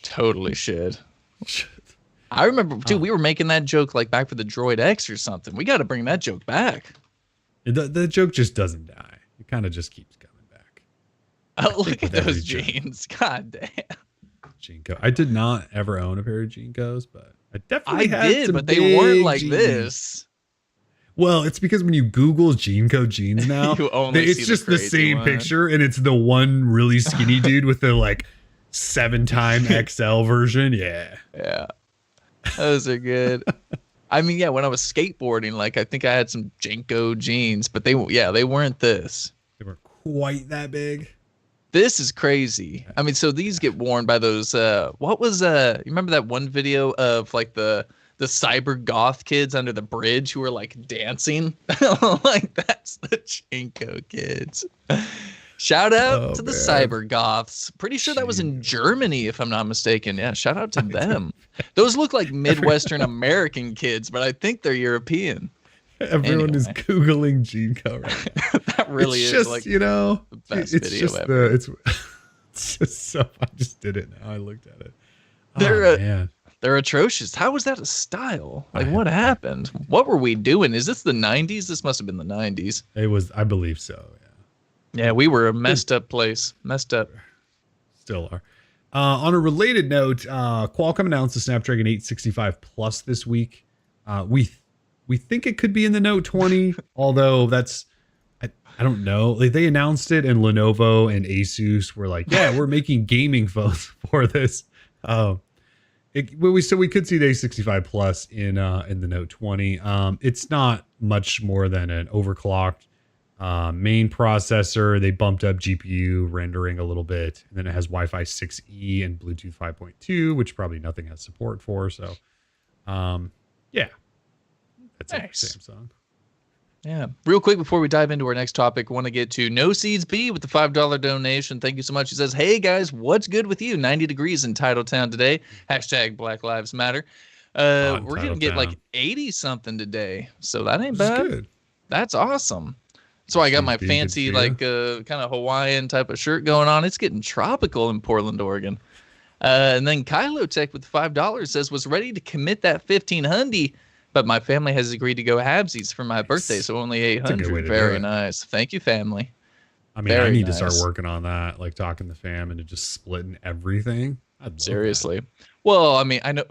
Totally should. I remember, too, we were making that joke like back for the Droid X or something. We got to bring that joke back. The joke just doesn't die. It kind of just keeps coming back. Oh, look at those jeans. God damn. Jinko. I did not ever own a pair of Jinkos, but I definitely I did, but they weren't like this. Well, it's because when you Google Jinko jeans now, it's just the same picture, and it's the one really skinny dude with the like 7x XL version. Yeah. Those are good. I mean, yeah, when I was skateboarding, like I think I had some Jenko jeans, but they weren't this. They weren't quite that big. This is crazy. I mean, so these get worn by those you remember that one video of like the cyber goth kids under the bridge who were like dancing? Like that's the Jenko kids. Shout out to the cyber goths. Pretty sure that was in Germany, if I'm not mistaken. Yeah, shout out to them. Those look like Midwestern American kids, but I think they're European. Everyone is Googling Jinko right now. That really it's is just, like the best video ever. It's just so, I just did it now. I looked at it. They're atrocious. How was that a style? Like, what happened? What were we doing? Is this the 90s? This must have been the 90s. It was, I believe so, yeah. Yeah, we were a messed up place. Messed up. Still are. On a related note, Qualcomm announced the Snapdragon 865 Plus this week. We think it could be in the Note 20, although that's, I don't know. Like they announced it, and Lenovo and Asus were like, yeah, we're making gaming phones for this. So we could see the A65 Plus in the Note 20. It's not much more than an overclocked main processor. They bumped up GPU rendering a little bit, and then it has Wi-Fi 6E and Bluetooth 5.2, which probably nothing has support for. So, yeah, that's nice. It for Samsung. Yeah. Real quick before we dive into our next topic, I want to get to No Seeds B with the $5 donation. Thank you so much. He says, hey guys, what's good with you? 90 degrees in Titletown today. # Black Lives Matter. We're going to get like 80 something today. So that ain't bad. Good. That's awesome. So I got my fancy like kind of Hawaiian type of shirt going on. It's getting tropical in Portland, Oregon. And then Kylo Tech with $5 says, was ready to commit that 1500, but my family has agreed to go halvesies for my birthday, so only 800. Very nice. Thank you, family. I mean, I need to start working on that, like talking to fam into just splitting everything. Seriously. Well, I mean, I know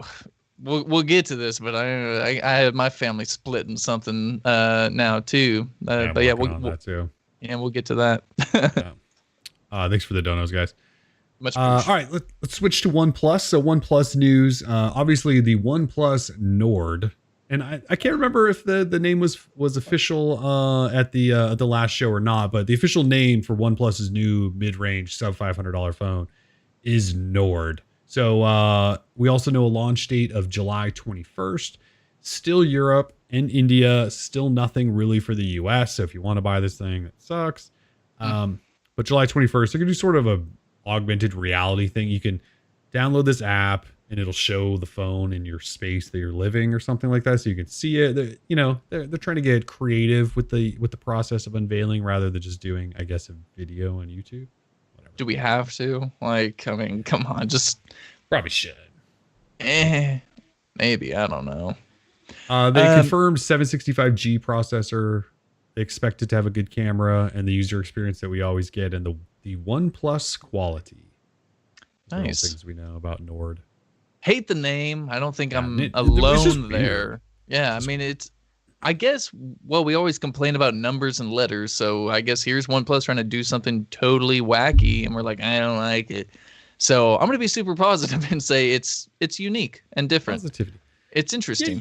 we'll get to this, but I have my family splitting something now too. But yeah, that too. Yeah, we'll get to that. Yeah. Thanks for the donos, guys. Much All appreciated. right, let's switch to OnePlus. So OnePlus news. Obviously, the OnePlus Nord, and I can't remember if the name was official at the last show or not, but the official name for OnePlus's new mid-range sub $500 phone is Nord. So we also know a launch date of July 21st. Still Europe and India. Still nothing really for the US. So if you want to buy this thing, that sucks. But July 21st, they're gonna do sort of a augmented reality thing. You can download this app and it'll show the phone in your space that you're living or something like that, so you can see it. They're trying to get creative with the process of unveiling rather than just doing, I guess, a video on YouTube. Whatever. Do we have to? Like, I mean, come on, just Probably should. Maybe, I don't know. They confirmed 765G processor. They expect it to have a good camera and the user experience that we always get, and the OnePlus quality. Those are all Nice. things we know about Nord. Hate the name. I don't think I'm it's just alone weird. there. Yeah, I mean, I guess, well, we always complain about numbers and letters, so I guess here's OnePlus trying to do something totally wacky, and we're like, I don't like it. So I'm going to be super positive and say it's unique and different. Positivity. It's interesting.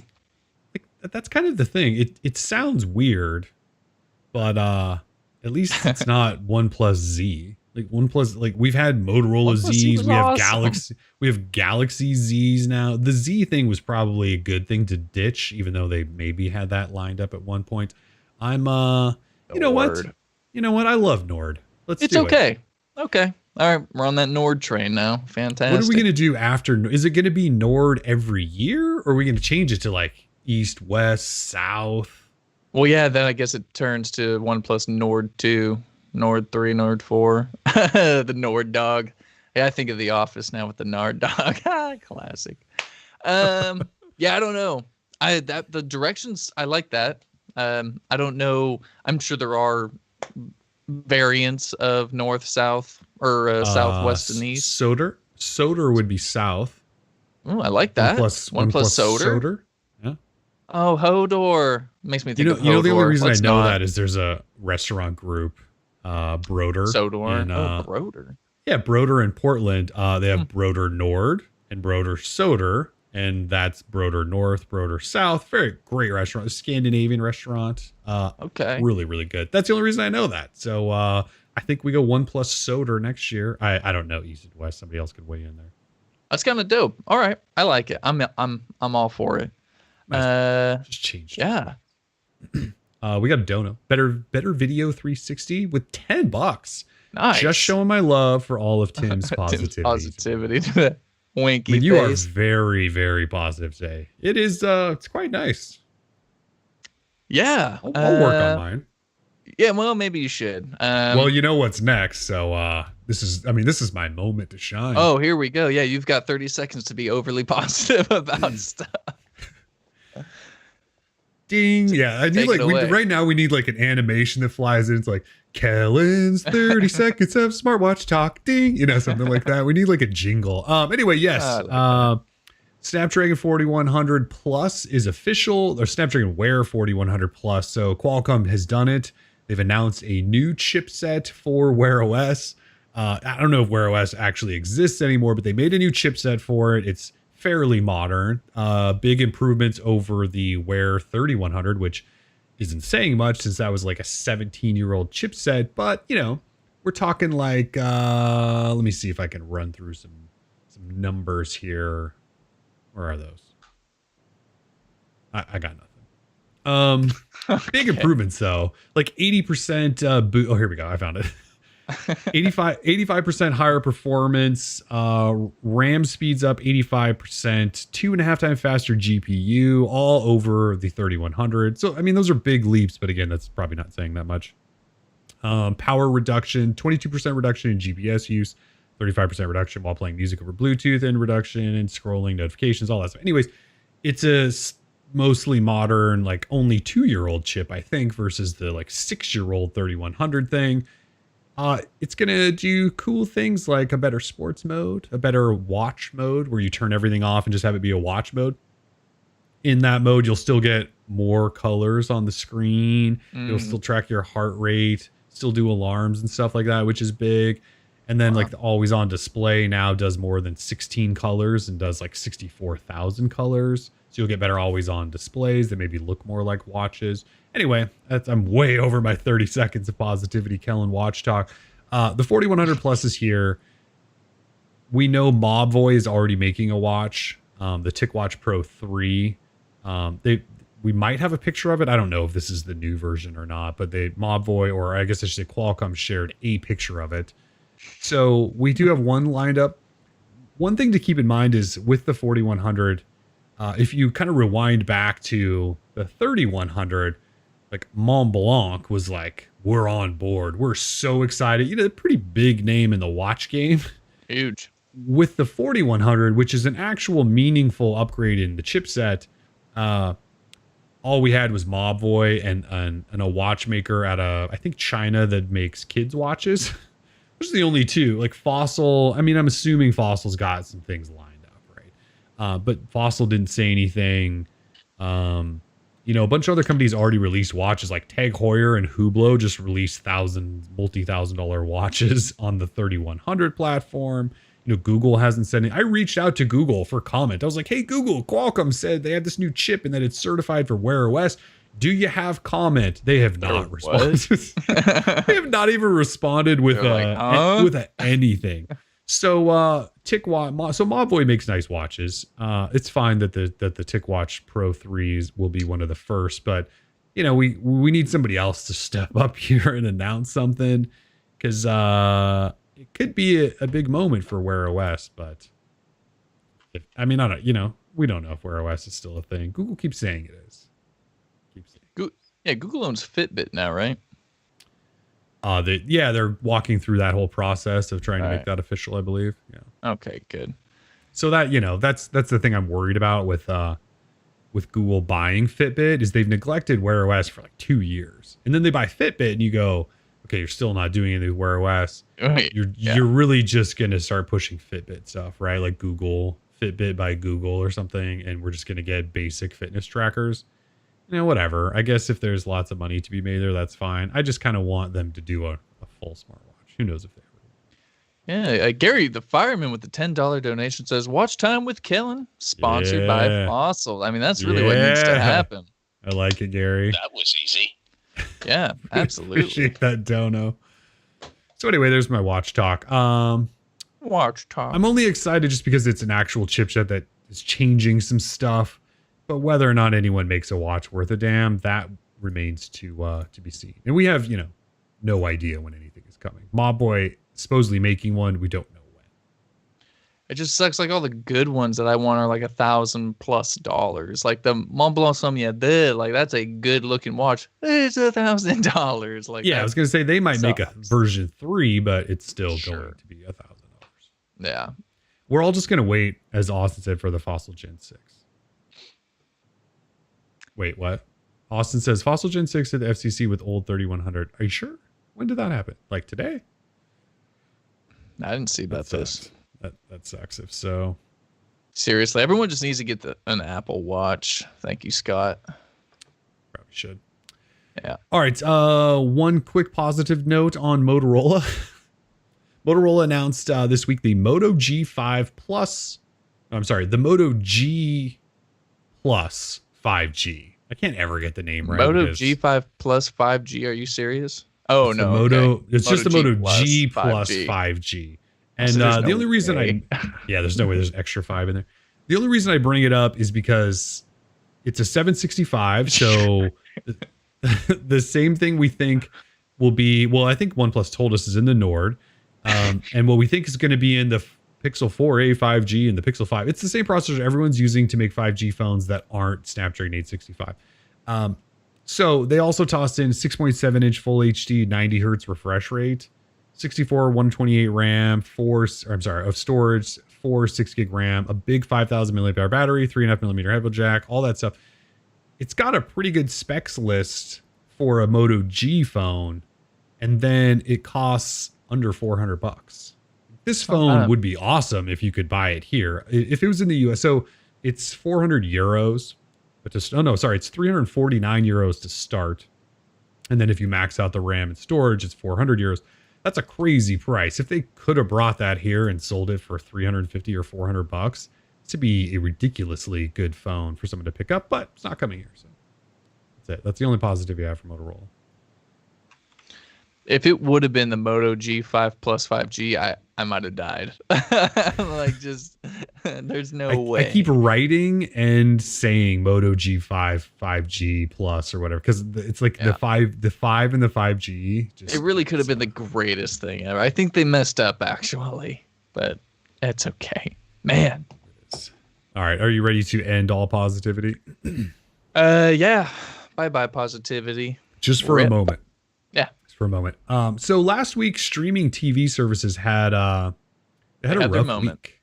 Yeah, like, that's kind of the thing. It sounds weird, but at least it's not OnePlus Z. Like OnePlus, like we've had Motorola OnePlus Z Zs, was we have awesome. Galaxy Zs now. The Z thing was probably a good thing to ditch, even though they maybe had that lined up at one point. I'm you know what? I love Nord. Let's It's do okay. Okay. All right, we're on that Nord train now. it. Fantastic. What are we gonna do after? Is it gonna be Nord every year, or are we gonna change it to like East, West, South? Well, yeah, then I guess it turns to OnePlus Nord 2, Nord 3, Nord 4. The Nord dog. Yeah, I think of The Office now with the Nord dog. Classic. Yeah, I don't know. The directions, I like that. I don't know. I'm sure there are variants of north, south, or southwest and east. Soder would be south. Oh, I like that. OnePlus Soder. Soder. Yeah. Oh, Hodor makes me think of Hodor. The only reason Let's I know not. that is there's a restaurant group, Broder. Sodor. In, Broder. Yeah, Broder in Portland. They have Broder Nord and Broder Soder, and that's Broder North, Broder South. Very great restaurant, a Scandinavian restaurant. Okay. Really, really good. That's the only reason I know that. So I think we go OnePlus Soder next year. I don't know East and West. Somebody else could weigh in there. That's kind of dope. All right, I like it. I'm all for it. Nice. Just changed. Yeah. We got a dono. Better Video 360 with $10. Nice. Just showing my love for all of Tim's positivity. Tim's positivity. Winky You are face. very, very positive today. It is. It's quite nice. Yeah. I'll work on mine. Yeah. Well, maybe you should. Well, you know what's next, so this is my moment to shine. Oh, here we go. Yeah, you've got 30 seconds to be overly positive about stuff. Ding! Yeah, I need Take it away. right now we need like an animation that flies in. It's like Kellen's 30 seconds of smartwatch talk. Ding! Something like that. We need like a jingle. Anyway, yes. Snapdragon 4100 Plus is official, or Snapdragon Wear 4100 Plus. So Qualcomm has done it. They've announced a new chipset for Wear OS. I don't know if Wear OS actually exists anymore, but they made a new chipset for it. It's fairly modern. Big improvements over the Wear 3100, which isn't saying much since that was like a 17-year-old chipset. But, we're talking like, let me see if I can run through some numbers here. Where are those? I got nothing. Okay. Big improvements though, like 80% boot. Oh, here we go. I found it. 85% higher performance. RAM speeds up 85%, 2.5 times faster GPU, all over the 3100. So, those are big leaps, but again, that's probably not saying that much. Power reduction, 22% reduction in GPS use, 35% reduction while playing music over Bluetooth, and reduction in scrolling notifications, all that stuff. Anyways, it's a mostly modern, like only 2-year-old chip, I think, versus the like 6-year-old 3100 thing. It's going to do cool things like a better sports mode, a better watch mode where you turn everything off and just have it be a watch mode. In that mode, you'll still get more colors on the screen. You'll still track your heart rate. still do alarms and stuff like that, which is big. And then like the always on display now does more than 16 colors and does like 64,000 colors. So you'll get better always on displays that maybe look more like watches. Anyway, I'm way over my 30 seconds of positivity, Kellen watch talk. The 4100 Plus is here. We know Mobvoi is already making a watch, the TicWatch Pro 3. We might have a picture of it. I don't know if this is the new version or not, but Mobvoi, or I guess I should say Qualcomm, shared a picture of it. So we do have one lined up. One thing to keep in mind is with the 4100, if you kind of rewind back to the 3100, like Mont Blanc was like, we're on board. We're so excited. You know, a pretty big name in the watch game. Huge. With the 4100, which is an actual meaningful upgrade in the chipset, all we had was Mobvoi and a watchmaker out of, I think, China that makes kids watches. Those are the only two. Like Fossil, I mean, I'm assuming Fossil's got some things lined up, right? But Fossil didn't say anything. You know, a bunch of other companies already released watches, like Tag Heuer and Hublot just released multi-$1,000 watches on the 3100 platform. You know, Google hasn't said anything. I reached out to Google for comment. I was like, hey, Google, Qualcomm said they have this new chip and that it's certified for Wear OS. Do you have comment? They have not responded. They have not even responded with anything. So TicWatch, so Mobvoi makes nice watches. It's fine that the TicWatch Pro 3s will be one of the first, but you know, we need somebody else to step up here and announce something, because it could be a big moment for Wear OS. But I mean, you know, we don't know if Wear OS is still a thing. Google keeps saying it is. Yeah, Google owns Fitbit now, right? They're walking through that whole process of trying to make that official, I believe. Yeah. Okay, good. So that, you know, that's the thing I'm worried about with Google buying Fitbit, is they've neglected Wear OS for like 2 years. And then they buy Fitbit and you go, okay, you're still not doing anything with Wear OS. You're really just going to start pushing Fitbit stuff, right? Like Google, Fitbit by Google or something. And we're just going to get basic fitness trackers. You know, whatever. I guess if there's lots of money to be made there, that's fine. I just kind of want them to do a full smartwatch. Who knows if they ever will. Yeah, Gary, the fireman with the $10 donation says, "Watch time with Kellen, sponsored by Fossil." I mean, that's really what needs to happen. I like it, Gary. That was easy. Yeah, absolutely. Appreciate that dono. So anyway, there's my watch talk. Watch talk. I'm only excited just because it's an actual chipset that is changing some stuff. But whether or not anyone makes a watch worth a damn, that remains to be seen. And we have, you know, no idea when anything is coming. Mobvoi supposedly making one. We don't know when. It just sucks. Like all the good ones that I want are like $1,000+. Like the Mont Blanc Sommier, like that's a good looking watch. It's $1,000. Like, yeah, I was gonna say they might make a version 3, but it's still going to be $1,000. Yeah, we're all just gonna wait, as Austin said, for the Fossil Gen 6. Wait, what? Austin says Fossil Gen 6 at the FCC with old 3100. Are you sure? When did that happen? Like today? I didn't see about this. That sucks if so. Seriously, everyone just needs to get an Apple Watch. Thank you, Scott. Probably should. Yeah. All right. One quick positive note on Motorola. Motorola announced this week the Moto G5 Plus. I'm sorry, the Moto G Plus 5G. I can't ever get the name right. Moto G5 Plus 5G. Are you serious? Oh, no. It's just the Moto G Plus 5G. And so the only reason there's no way there's extra 5 in there. The only reason I bring it up is because it's a 765. So the same thing we think will be, well, I think OnePlus told us is in the Nord. And what we think is going to be in the Pixel 4a 5G and the Pixel 5. It's the same processor everyone's using to make 5G phones that aren't Snapdragon 865. So they also tossed in 6.7 inch full HD, 90 hertz refresh rate, 64, 128 RAM, of storage, 6 gig RAM, a big 5,000 milliamp hour battery, 3.5 millimeter headphone jack, all that stuff. It's got a pretty good specs list for a Moto G phone, and then it costs under $400. This phone would be awesome if you could buy it here. If it was in the US, so it's 400 euros, but it's 349 euros to start. And then if you max out the RAM and storage, it's 400 euros. That's a crazy price. If they could have brought that here and sold it for 350 or 400 bucks, this would be a ridiculously good phone for someone to pick up, but it's not coming here. So that's it. That's the only positive you have for Motorola. If it would have been the Moto G5 plus 5G, I might have died. Like, just there's no way. I keep writing and saying Moto G5 5G plus or whatever, because it's like the 5 and the 5G. It really could have been the greatest thing ever. I think they messed up actually, but it's okay, man. All right, are you ready to end all positivity? Yeah. Bye positivity. Just for a moment. Yeah. For a moment. So last week, streaming TV services had a rough week.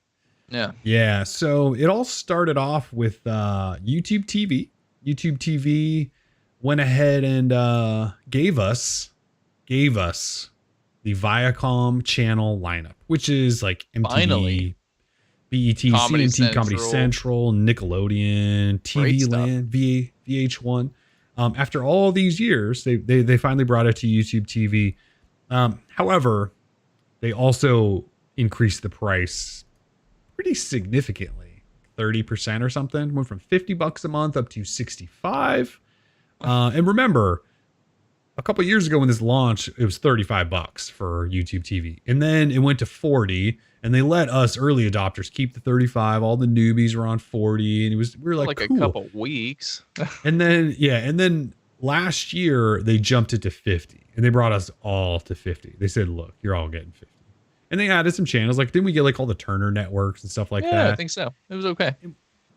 Yeah. So it all started off with YouTube TV. YouTube TV went ahead and gave us the Viacom channel lineup, which is like MTV, finally. BET, Comedy CNT, Central. Comedy Central, Nickelodeon, TV Land, VH1. After all these years, they finally brought it to YouTube TV. However, they also increased the price pretty significantly, 30% or something. Went from $50 a month up to $65. And remember, a couple years ago when this launched, it was $35 for YouTube TV, and then it went to $40. And they let us early adopters keep the 35. All the newbies were on 40, and we were like cool. A couple weeks. and then last year they jumped it to 50, and they brought us all to 50. They said, "Look, you're all getting 50." And they added some channels. Like, didn't we get like all the Turner networks and stuff like that? Yeah, I think so. It was okay.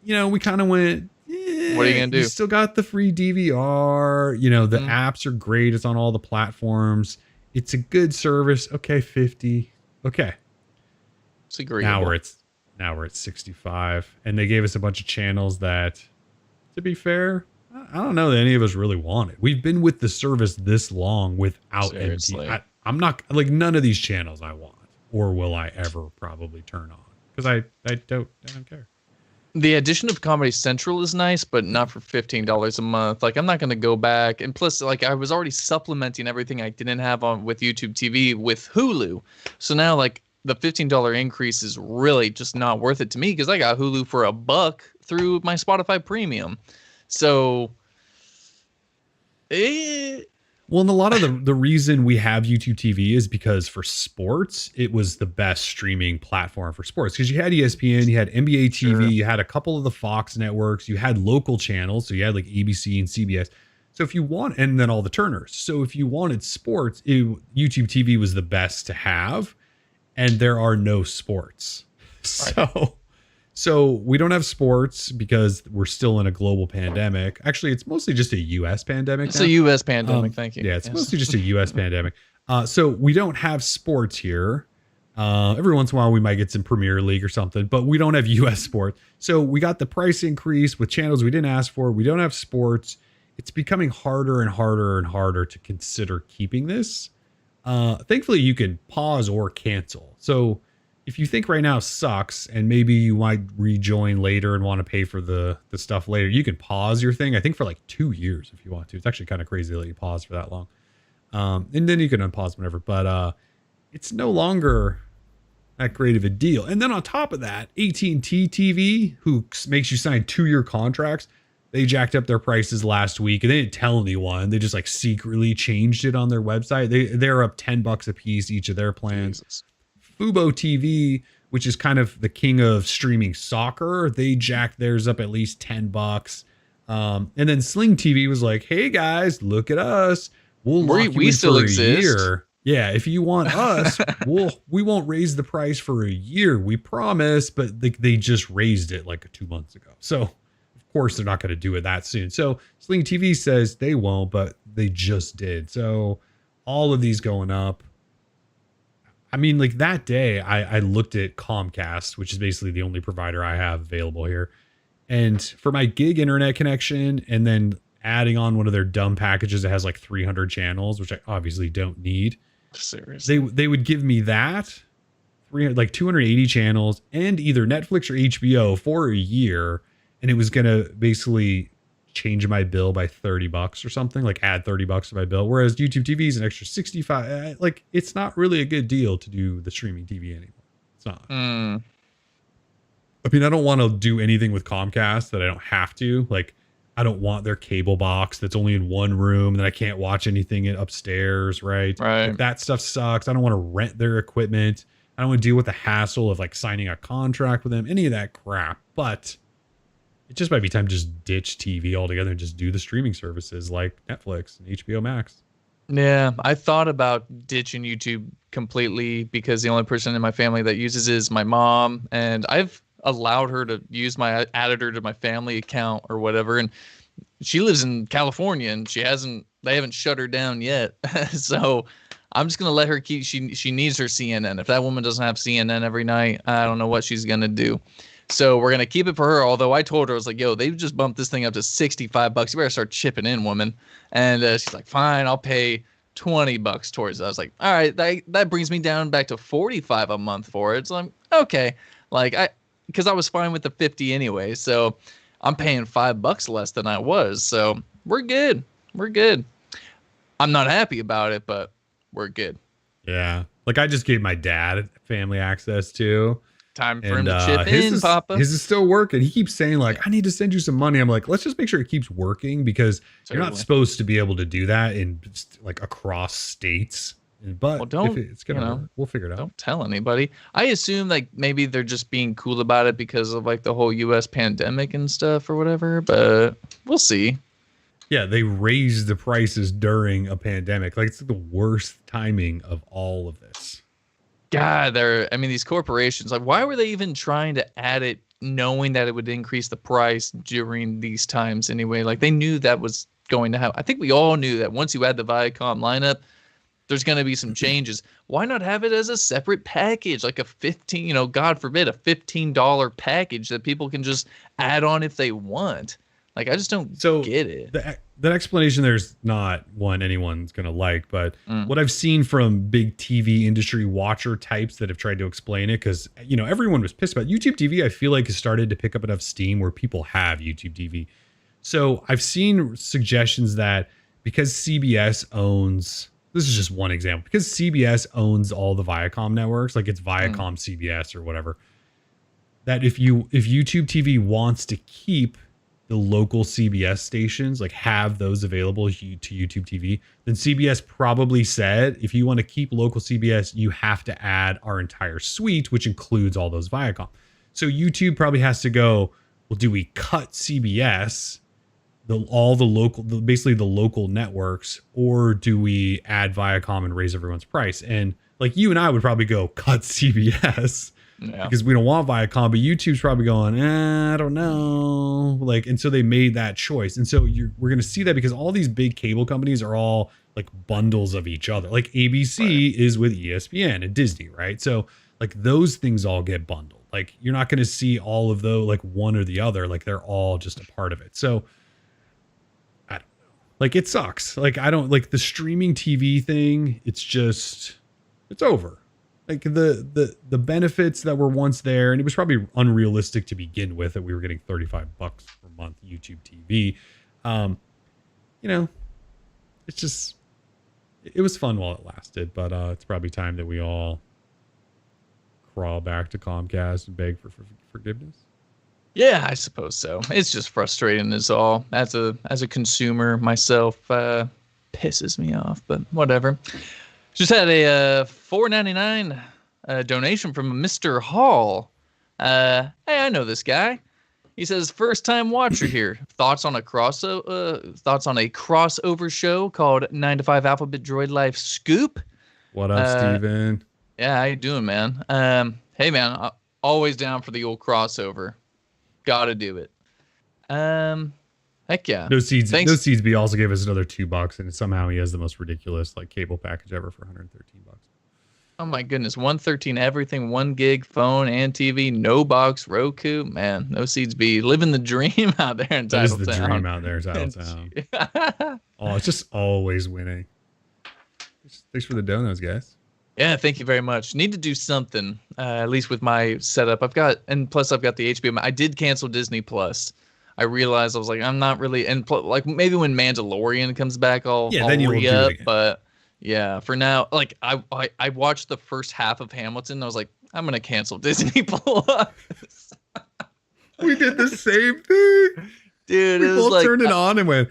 You know, we kind of went, what are you gonna do? You still got the free DVR. You know, the apps are great. It's on all the platforms. It's a good service. Okay, 50. Okay. Now we're at 65, and they gave us a bunch of channels that, to be fair, I don't know that any of us really wanted. We've been with the service this long without MT. I'm not like, none of these channels I want, or will I ever probably turn on, because I don't care. The addition of Comedy Central is nice, but not for $15 a month. Like, I'm not going to go back. And plus, like, I was already supplementing everything I didn't have on with YouTube TV with Hulu. So now, like, the $15 increase is really just not worth it to me, because I got Hulu for $1 through my Spotify Premium. So, well, and a lot of the reason we have YouTube TV is because for sports, it was the best streaming platform for sports, because you had ESPN, you had NBA TV, you had a couple of the Fox networks, you had local channels, so you had like ABC and CBS. So if you want, and then all the Turners. So if you wanted sports, YouTube TV was the best to have. And there are no sports. So we don't have sports because we're still in a global pandemic. Actually, it's mostly just a U.S. pandemic. It's a U.S. pandemic. Thank you. Yeah, it's mostly just a U.S. pandemic. So we don't have sports here. Every once in a while, we might get some Premier League or something, but we don't have U.S. sports. So we got the price increase with channels we didn't ask for. We don't have sports. It's becoming harder and harder and harder to consider keeping this. Thankfully you can pause or cancel. So if you think right now sucks and maybe you might rejoin later and want to pay for the stuff later, you can pause your thing, I think for like 2 years if you want to. It's actually kind of crazy that you pause for that long. And then you can unpause whenever, but it's no longer that great of a deal. And then on top of that, AT&T TV, who makes you sign 2-year contracts, they jacked up their prices last week, and they didn't tell anyone. They just like secretly changed it on their website. They're up $10 a piece, each of their plans. Jesus. Fubo TV, which is kind of the king of streaming soccer, they jacked theirs up at least $10. And then Sling TV was like, "Hey guys, look at us. We still exist. Year. Yeah, if you want us, we won't raise the price for a year. We promise." But they just raised it like 2 months ago. So of course they're not going to do it that soon. So Sling TV says they won't, but they just did. So all of these going up. I mean, like that day I looked at Comcast, which is basically the only provider I have available here. And for my gig internet connection, and then adding on one of their dumb packages that has like 300 channels, which I obviously don't need. Seriously. They would give me that, 280 channels, and either Netflix or HBO for a year. And it was going to basically change my bill by $30 or something, like add $30 to my bill. Whereas YouTube TV is an extra 65. Like it's not really a good deal to do the streaming TV anymore. It's not. I mean, I don't want to do anything with Comcast that I don't have to. Like, I don't want their cable box that's only in one room that I can't watch anything upstairs, right? Right. Like, that stuff sucks. I don't want to rent their equipment. I don't want to deal with the hassle of like signing a contract with them, any of that crap. But it just might be time to just ditch TV altogether and just do the streaming services like Netflix and HBO Max. Yeah, I thought about ditching YouTube completely because the only person in my family that uses it is my mom, and I've allowed her to use added her to my family account or whatever, and she lives in California and they haven't shut her down yet. So I'm just gonna let her keep. She needs her CNN. If that woman doesn't have CNN every night, I don't know what she's gonna do. So we're gonna keep it for her. Although I told her, I was like, "Yo, they've just bumped this thing up to $65. You better start chipping in, woman." And she's like, "Fine, I'll pay $20 towards it." I was like, "All right, that brings me down back to $45 a month for it." So I'm okay. Like because I was fine with the 50 anyway. So I'm paying $5 less than I was. So we're good. We're good. I'm not happy about it, but we're good. Yeah. Like I just gave my dad family access to. Time for him to chip in, Papa. His is still working. He keeps saying like, I need to send you some money. I'm like, let's just make sure it keeps working because you're not supposed to be able to do that in like across states. But if it's gonna work, we'll figure it out. Don't tell anybody. I assume like maybe they're just being cool about it because of like the whole U.S. pandemic and stuff or whatever. But we'll see. Yeah, they raised the prices during a pandemic. Like it's the worst timing of all of this. God, these corporations, like, why were they even trying to add it knowing that it would increase the price during these times anyway? Like, they knew that was going to happen. I think we all knew that once you add the Viacom lineup, there's going to be some changes. Why not have it as a separate package, like a God forbid, a $15 package that people can just add on if they want? Like, I just don't get it. That explanation there's not one anyone's going to like, but what I've seen from big TV industry watcher types that have tried to explain it, because, everyone was pissed about YouTube TV, I feel like has started to pick up enough steam where people have YouTube TV. So I've seen suggestions that because CBS owns, this is just one example, because CBS owns all the Viacom networks, like it's Viacom CBS or whatever, that if YouTube TV wants to keep the local CBS stations, like have those available to YouTube TV, then CBS probably said, if you want to keep local CBS, you have to add our entire suite, which includes all those Viacom. So YouTube probably has to go, well, do we cut CBS, basically the local networks, or do we add Viacom and raise everyone's price? And like you and I would probably go cut CBS. Yeah. Because we don't want Viacom, but YouTube's probably going, I don't know. Like, and so they made that choice. And so we're going to see that because all these big cable companies are all like bundles of each other. Like ABC is with ESPN and Disney, right? So like those things all get bundled. Like you're not going to see all of those, like one or the other. Like they're all just a part of it. So I don't know. Like it sucks. Like I don't like the streaming TV thing. It's over. Like the benefits that were once there, and it was probably unrealistic to begin with that we were getting $35 per month YouTube TV. It's just, it was fun while it lasted, but it's probably time that we all crawl back to Comcast and beg for forgiveness. Yeah, I suppose so. It's just frustrating as all. As a consumer myself, pisses me off, but whatever. Just had a $4.99 donation from Mr. Hall. Hey, I know this guy. He says, first time watcher here. Thoughts on a crossover show called 9 to 5 Alphabet Droid Life Scoop. What up, Steven? Yeah, how you doing, man? Hey, man, always down for the old crossover. Gotta do it. Heck yeah. No Seeds B also gave us another $2, and somehow he has the most ridiculous like cable package ever for $113. Oh my goodness, 113 everything, 1 gig phone and TV, no box, Roku. Man, No Seeds B living the dream out there in Titletown. That is the dream out there in Titletown. Oh, it's just always winning. Thanks for the donuts, guys. Yeah, thank you very much. Need to do something, at least with my setup. I've got the HBO. I did cancel Disney Plus. I realized I was like, I'm not really, and like maybe when Mandalorian comes back, I'll then you will do it re-up. again. But yeah, for now, like I watched the first half of Hamilton. I was like, I'm gonna cancel Disney Plus. We did the same thing. Dude, We it was both like, turned it on and went,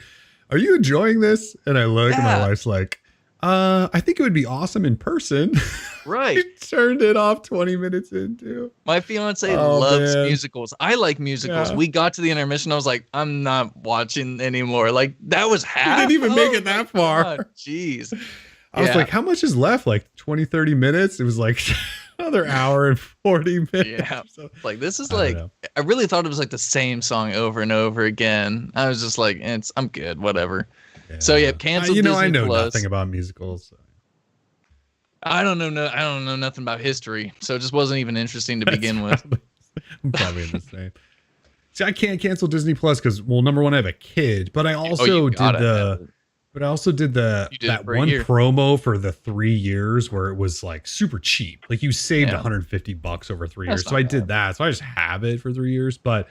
"Are you enjoying this?" And I look, and my Yeah. wife's like, I think it would be awesome in person." right. We turned it off 20 minutes into. My fiance Oh, loves man. musicals. I like musicals. Yeah. We got to the intermission. I was like, I'm not watching anymore. Like that was half. didn't even make Oh it that my far. God, jeez. I was Yeah. like, how much is left? Like 20, 30 minutes? It was like another hour and 40 minutes. Yeah. So, Like this is I don't like, know. I really thought it was like the same song over and over again. I was just like, I'm good, whatever. So yeah, cancel. I Disney know Plus. nothing about musicals. So. I don't know. I don't know nothing about history, so it just wasn't even interesting to begin with. I'm probably in the same. See, I can't cancel Disney Plus because, well, number one, I have a kid, but I also you did gotta have the, it. but I also did the You did it that for a one year. promo for the 3 years where it was like super cheap. Like you saved Yeah. $150 over 3 That's years. So not I bad. did that. So I just have it for 3 years, but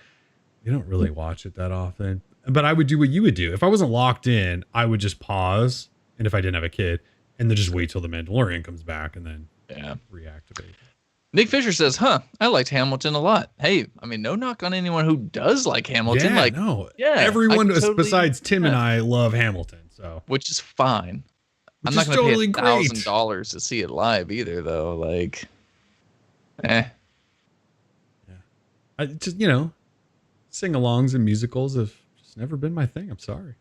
you don't really watch it that often. But I would do what you would do. If I wasn't locked in, I would just pause. And if I didn't have a kid, and then just wait till the Mandalorian comes back and then Yeah. reactivate. Nick Fisher says, I liked Hamilton a lot. Hey, I mean, no knock on anyone who does like Hamilton. Yeah, Like, no. yeah, Everyone I totally- besides Tim and yeah. I love Hamilton. So which is fine. I'm Which not is going to totally pay great. $1,000 to see it live either, though. Like, I just, sing-alongs and musicals have just never been my thing. I'm sorry.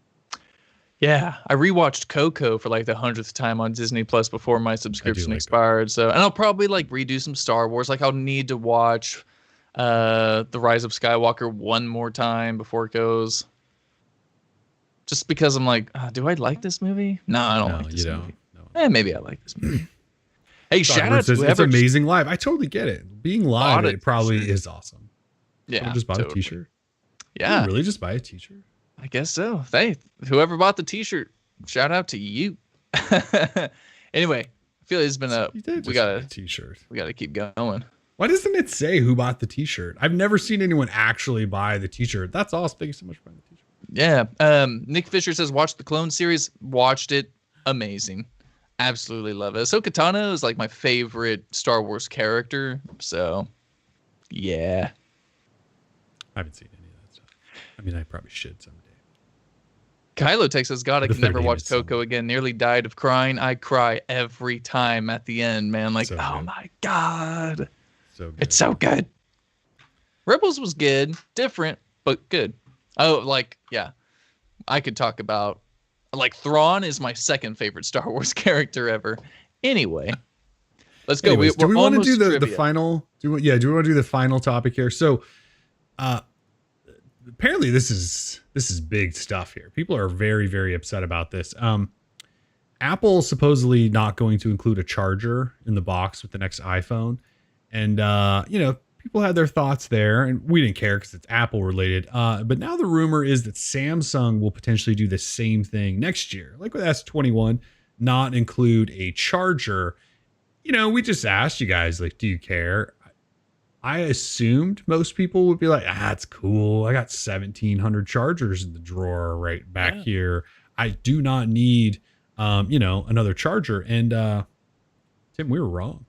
yeah. I rewatched Coco for like the 100th time on Disney Plus before my subscription like expired. So, and I'll probably like redo some Star Wars. Like, I'll need to watch The Rise of Skywalker one more time before it goes. Just because I'm like, do I like this movie? No, I don't like this movie. No. Maybe I like this movie. Hey, shout out to It's whoever. amazing live. I totally get it. Being live, Bought a it probably t-shirt. is awesome. Yeah, Could've just bought totally. a t-shirt. Did Yeah, you really just buy a t-shirt? I guess so. Hey, whoever bought the T-shirt, shout out to you. Anyway, I feel it's been a. You did We just buy gotta a t-shirt. keep going. Why doesn't it say who bought the t-shirt? I've never seen anyone actually buy the t-shirt. That's awesome. Thank you so much for buying the t-shirt. Yeah. Nick Fisher says, watch the Clone series. Watched it. Amazing. Absolutely love it. So Katana is like my favorite Star Wars character. So, yeah. I haven't seen any of that stuff. I mean, I probably should someday. Kylo Texas, God, I The can never third watch game is Coco again. Nearly died of crying. I cry every time at the end, man. Like, So oh good. my God. So good. It's so good. Rebels was good, different, but good. Oh, like, yeah. I could talk about, like, Thrawn is my second favorite Star Wars character ever. Anyway, let's go. Anyways, do we want to do the trivia. final? Do we want to do the final topic here? So, apparently this is big stuff here. People are very, very upset about this. Apple supposedly not going to include a charger in the box with the next iPhone, and people had their thoughts there, and we didn't care because it's Apple related. But now the rumor is that Samsung will potentially do the same thing next year, like with S21, not include a charger. We just asked you guys, like, do you care? I assumed most people would be like, it's cool. I got 1,700 chargers in the drawer right back here. I do not need, another charger. And Tim, we were wrong.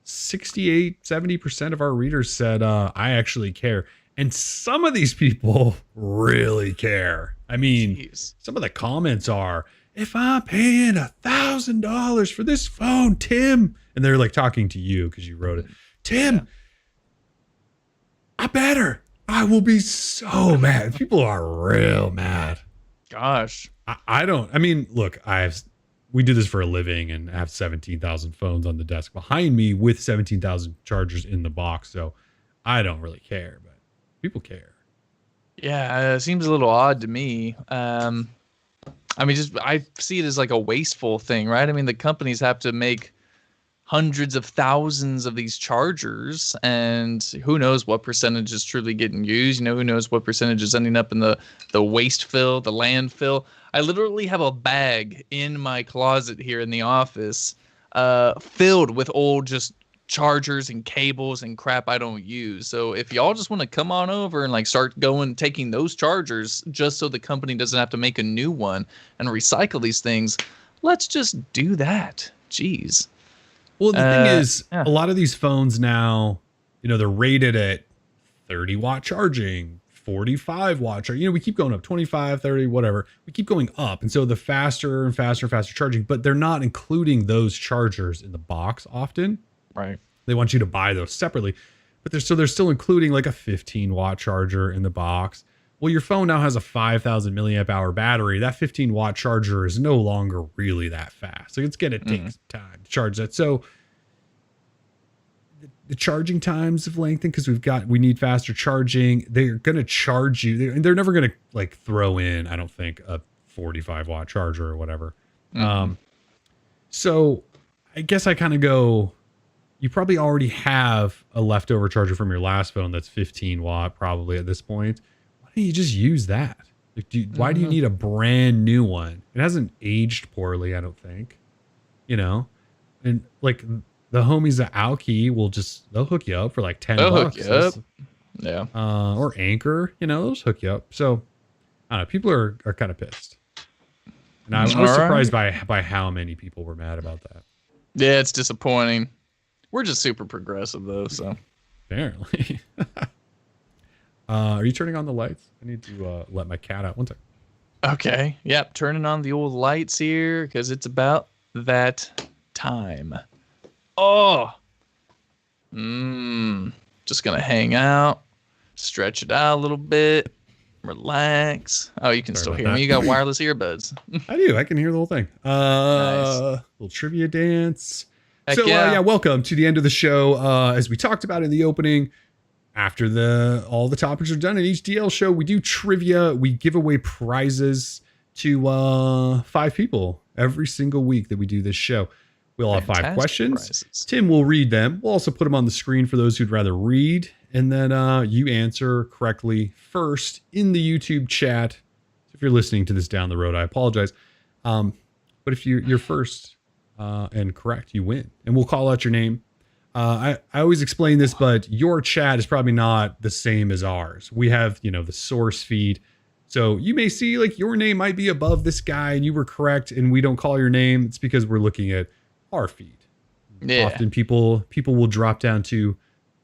70% of our readers said, I actually care. And some of these people really care. I mean, Jeez. some of the comments are, if I'm paying $1,000 for this phone, Tim, and they're like talking to you because you wrote it, Tim, I will be so mad. People are real mad. Gosh. Look, we do this for a living and I have 17,000 phones on the desk behind me with 17,000 chargers in the box. So I don't really care, but people care. Yeah, it seems a little odd to me. I see it as like a wasteful thing, right? I mean, the companies have to make hundreds of thousands of these chargers, and who knows what percentage is truly getting used. Who knows what percentage is ending up in the waste fill, the landfill. I literally have a bag in my closet here in the office filled with old just chargers and cables and crap I don't use. So if y'all just want to come on over and like start taking those chargers just so the company doesn't have to make a new one and recycle these things, let's just do that. Jeez. Well, the thing is, yeah. a lot of these phones now, they're rated at 30-watt charging, 45-watt charging. We keep going up, 25, 30, whatever. We keep going up. And so the faster and faster and faster charging, but they're not including those chargers in the box often. Right. They want you to buy those separately. But they're still including like a 15-watt charger in the box. Well, your phone now has a 5,000 milliamp hour battery. That 15-watt charger is no longer really that fast. So it's going to take some time to charge that. So the charging times have lengthened because we need faster charging. They're going to charge you. They're never going to like throw in, I don't think, a 45-watt charger or whatever. So I guess I kind of go, you probably already have a leftover charger from your last phone that's 15-watt probably at this point. You just use that. Like, why do you need a brand new one? It hasn't aged poorly, I don't think. And like the homies at Alki they'll hook you up for like $10. Hook you up. Yeah. Or Anchor, they'll just hook you up. So I don't know. People are kind of pissed, and I was surprised by how many people were mad about that. Yeah, it's disappointing. We're just super progressive though, so apparently. Are you turning on the lights? I need to let my cat out. One second. Okay. Yep. Turning on the old lights here because it's about that time. Oh. Just going to hang out, stretch it out a little bit, relax. Oh, you can still hear me. You got wireless earbuds. I do. I can hear the whole thing. Nice. Little trivia dance. Heck So, yeah. welcome to the end of the show. As we talked about in the opening, after all the topics are done in each DL show, we do trivia. We give away prizes to 5 people every single week that we do this show. We'll have 5 questions. Prizes. Tim will read them. We'll also put them on the screen for those who'd rather read. And then you answer correctly first in the YouTube chat. So if you're listening to this down the road, I apologize. But if you're first and correct, you win. And we'll call out your name. I always explain this, but your chat is probably not the same as ours. We have, the source feed. So you may see like your name might be above this guy and you were correct and we don't call your name. It's because we're looking at our feed. Yeah. Often people will drop down to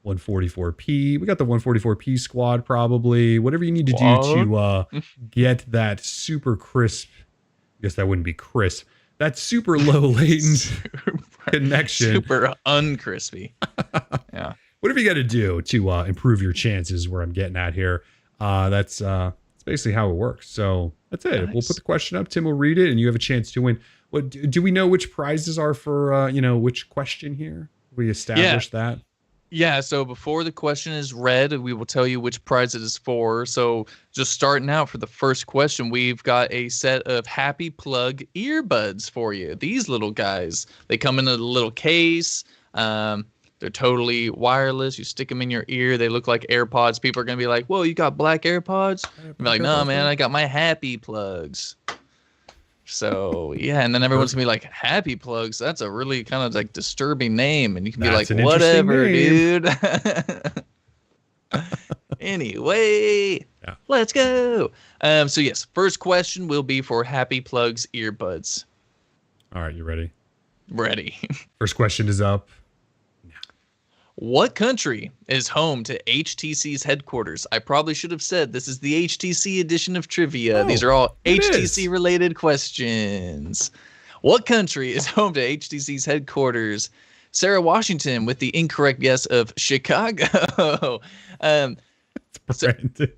144p. We got the 144p squad probably. Whatever you need to do to get that super crisp. I guess that wouldn't be crisp. That super low latent connection. Super uncrispy. Yeah. Whatever you got to do to improve your chances, where I'm getting at here. That's basically how it works. So that's it. Nice. We'll put the question up. Tim will read it, and you have a chance to win. What do we know which prizes are for? Which question here? We established that. Yeah, so before the question is read, we will tell you which prize it is for. So just starting out for the first question, we've got a set of Happy Plug earbuds for you. These little guys, they come in a little case. They're totally wireless. You stick them in your ear. They look like AirPods. People are going to be like, whoa, you got black AirPods? I'm like, no, man, I got my Happy Plugs. So, yeah, and then everyone's going to be like, Happy Plugs? That's a really kind of like disturbing name. And you can be like, whatever, dude. Anyway, Let's go. So, yes, first question will be for Happy Plugs earbuds. All right, you ready? Ready. First question is up. What country is home to HTC's headquarters? I probably should have said this is the HTC edition of trivia. Oh, these are all HTC is. related questions. What country is home to HTC's headquarters? Sarah Washington with the incorrect guess of Chicago. Brandon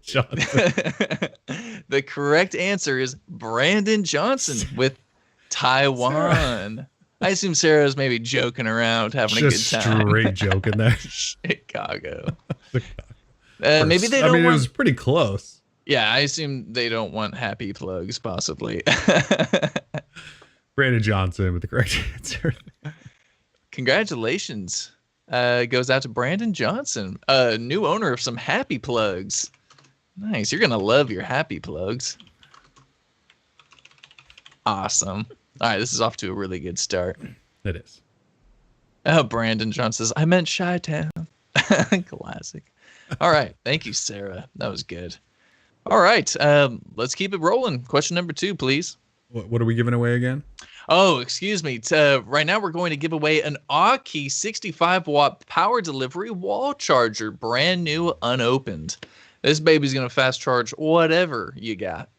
Johnson. The correct answer is Brandon Johnson with Taiwan. I assume Sarah's maybe joking around, having Just a good time. straight joking there. Chicago. Maybe they don't want... it was pretty close. Yeah, I assume they don't want Happy Plugs, possibly. Brandon Johnson with the correct answer. Congratulations. Goes out to Brandon Johnson, new owner of some Happy Plugs. Nice. You're going to love your Happy Plugs. Awesome. All right, this is off to a really good start. It is. Oh, Brandon John says, I meant Chi-Town. Classic. All right. Thank you, Sarah. That was good. All right. Let's keep it rolling. Question number 2, please. What are we giving away again? Oh, excuse me. Right now, we're going to give away an Aki 65-watt power delivery wall charger, brand new, unopened. This baby's going to fast charge whatever you got.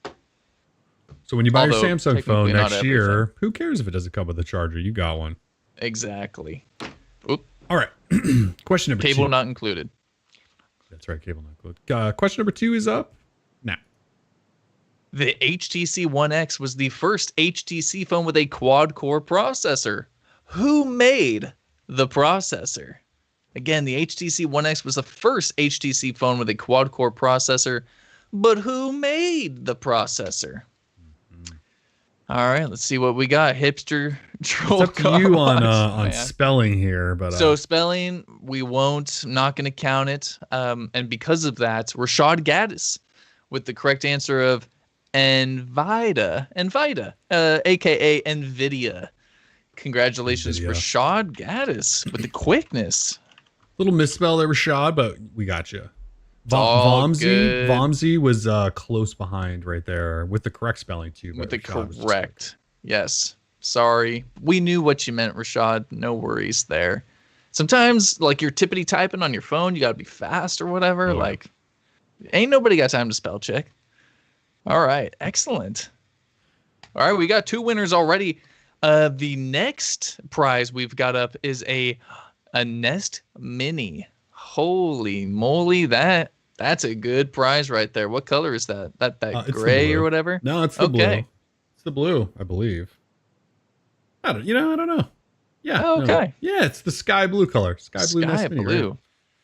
So when you buy your Although, Samsung phone technically not next year, who cares if it doesn't come with a charger? You got one. Exactly. Oop. All right. Question number 2. Cable not included. That's right. Cable not included. Question number 2 is up now. The HTC One X was the first HTC phone with a quad-core processor. Who made the processor? Again, the HTC One X was the first HTC phone with a quad-core processor, but who made the processor? All right, let's see what we got. Hipster troll. It's up to you on spelling here, but so spelling we won't. Not going to count it. And because of that, Rashad Gaddis with the correct answer of Nvidia, aka Nvidia. Congratulations, Nvidia. Rashad Gaddis, with the quickness. Little misspell there, Rashad, but we got you. all good. Vomzy was close behind right there with the correct spelling too. With the Rashad was just correct. Yes. Sorry. We knew what you meant, Rashad. No worries there. Sometimes, like, you're tippity typing on your phone, you got to be fast or whatever. Oh, like, ain't nobody got time to spell check. All right. Excellent. All right. We got 2 winners already. The next prize we've got up is a Nest Mini. Holy moly. That's a good prize right there. What color is that? That gray or whatever? No, it's the blue. It's the blue, I believe. I don't know. Yeah. Oh, okay. No. Yeah, it's the sky blue color. Sky blue. Sky blue. Right?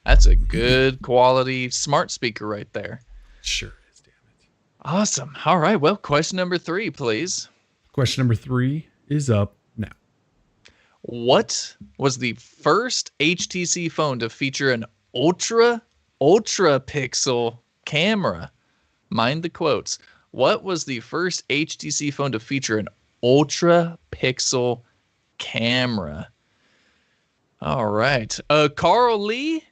That's a good quality smart speaker right there. Sure is, damn it. Awesome. All right. Well, question number 3, please. Question number 3 is up now. What was the first HTC phone to feature an ultra pixel camera? Mind the quotes. What was the first HTC phone to feature an ultra pixel camera? All right. Carl Lee.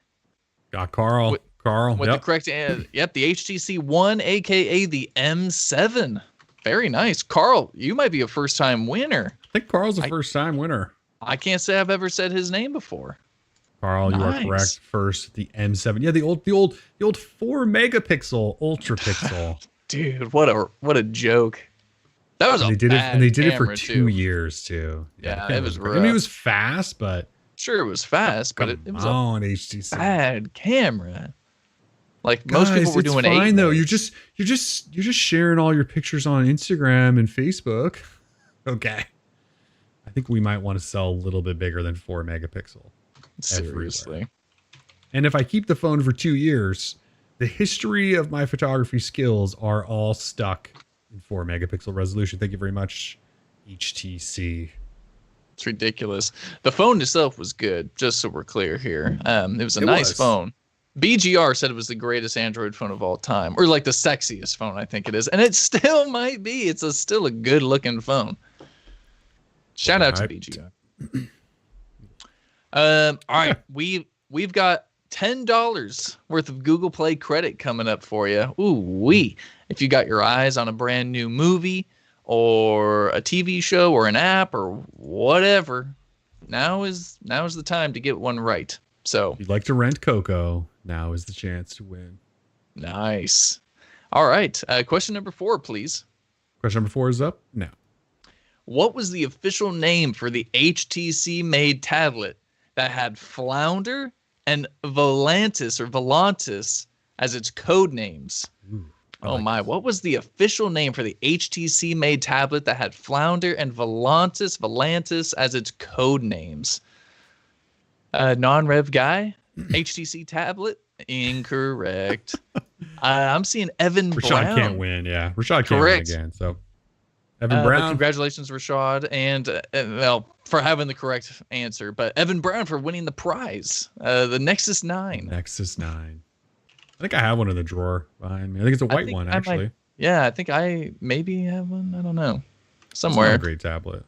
Got Carl. Carl. With the correct the HTC One, aka the M7. Very nice. Carl, you might be a first-time winner. I think Carl's a first-time winner. I can't say I've ever said his name before. Carl, you are correct. First, the M7. Yeah, the old 4 megapixel ultra pixel. Dude, what a joke. That was they did it for 2 years too. Yeah, it was rough. I mean, it was fast, but sure, it was fast, but it was on HTC. Bad camera. Like Guys, most people were doing it's fine 8 though. You're just sharing all your pictures on Instagram and Facebook. Okay. I think we might want to sell a little bit bigger than 4 megapixel. Seriously. Everywhere. And if I keep the phone for 2 years, the history of my photography skills are all stuck in 4 megapixel resolution. Thank you very much, HTC. It's ridiculous. The phone itself was good, just so we're clear here. It was a nice phone. BGR said it was the greatest Android phone of all time, or like the sexiest phone, I think it is. And it still might be. It's still a good looking phone. Shout out to BGR. All right, we've got $10 worth of Google Play credit coming up for you. Ooh wee! If you got your eyes on a brand new movie or a TV show or an app or whatever, now is the time to get one right. So if you'd like to rent Coco, now is the chance to win. Nice. All right. Question number 4, please. Question number 4 is up now. What was the official name for the HTC made tablet that had Flounder and Volantis as its code names? Ooh, oh my, what was the official name for the HTC made tablet that had Flounder and Volantis as its code names? Non-rev guy, HTC tablet, incorrect. I'm seeing Evan Rashad Brown. can't win, yeah. Rashad can't win again, so Evan Brown. Congratulations, Rashad, and for having the correct answer. But Evan Brown for winning the prize, the Nexus 9. Nexus 9. I think I have one in the drawer behind me. I think it's a white one, actually. I think I maybe have one. I don't know. Somewhere. It's not a great tablet.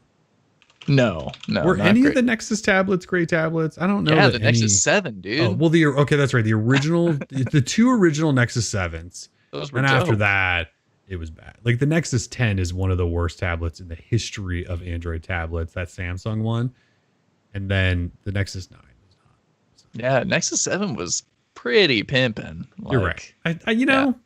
No, Were not any great. of the Nexus tablets great tablets? I don't know. Yeah, that the Nexus 7, dude. Oh, well, okay, that's right. The original, the two original Nexus 7s. Those were And after dope. that, it was bad. Like the Nexus 10 is one of the worst tablets in the history of Android tablets, that Samsung one. And then the Nexus 9 was not. Yeah, Nexus 7 was pretty pimping. You're right.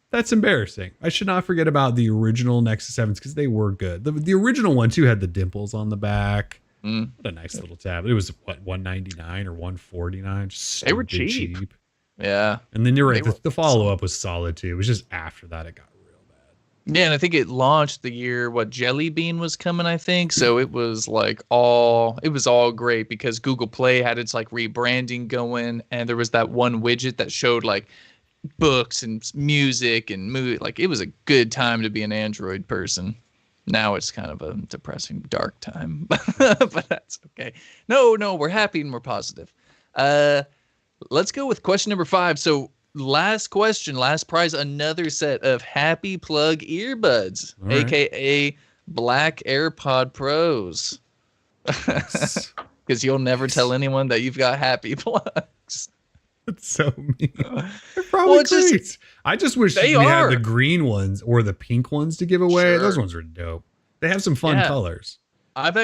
That's embarrassing. I should not forget about the original Nexus 7s because they were good. The original one too had the dimples on the back. What a nice little tablet. It was what, $199 or $149. Just They were stupid cheap. Yeah. And then you're right. They were The follow up was solid too. It was just after that it got real bad. Yeah, and I think it launched the year Jelly Bean was coming, I think. So it was all great because Google Play had its like rebranding going, and there was that one widget that showed like books and music and movie. Like it was a good time to be an Android person. Now it's kind of a depressing, dark time, but that's okay. No, we're happy and we're positive. Let's go with question number 5. So last question, last prize, another set of Happy Plug earbuds, right. aka Black AirPod Pros. Because you'll never tell anyone that you've got Happy Plugs. That's so mean. They're probably great. I just wish we had the green ones or the pink ones to give away. Sure. Those ones are dope. They have some fun colors. I've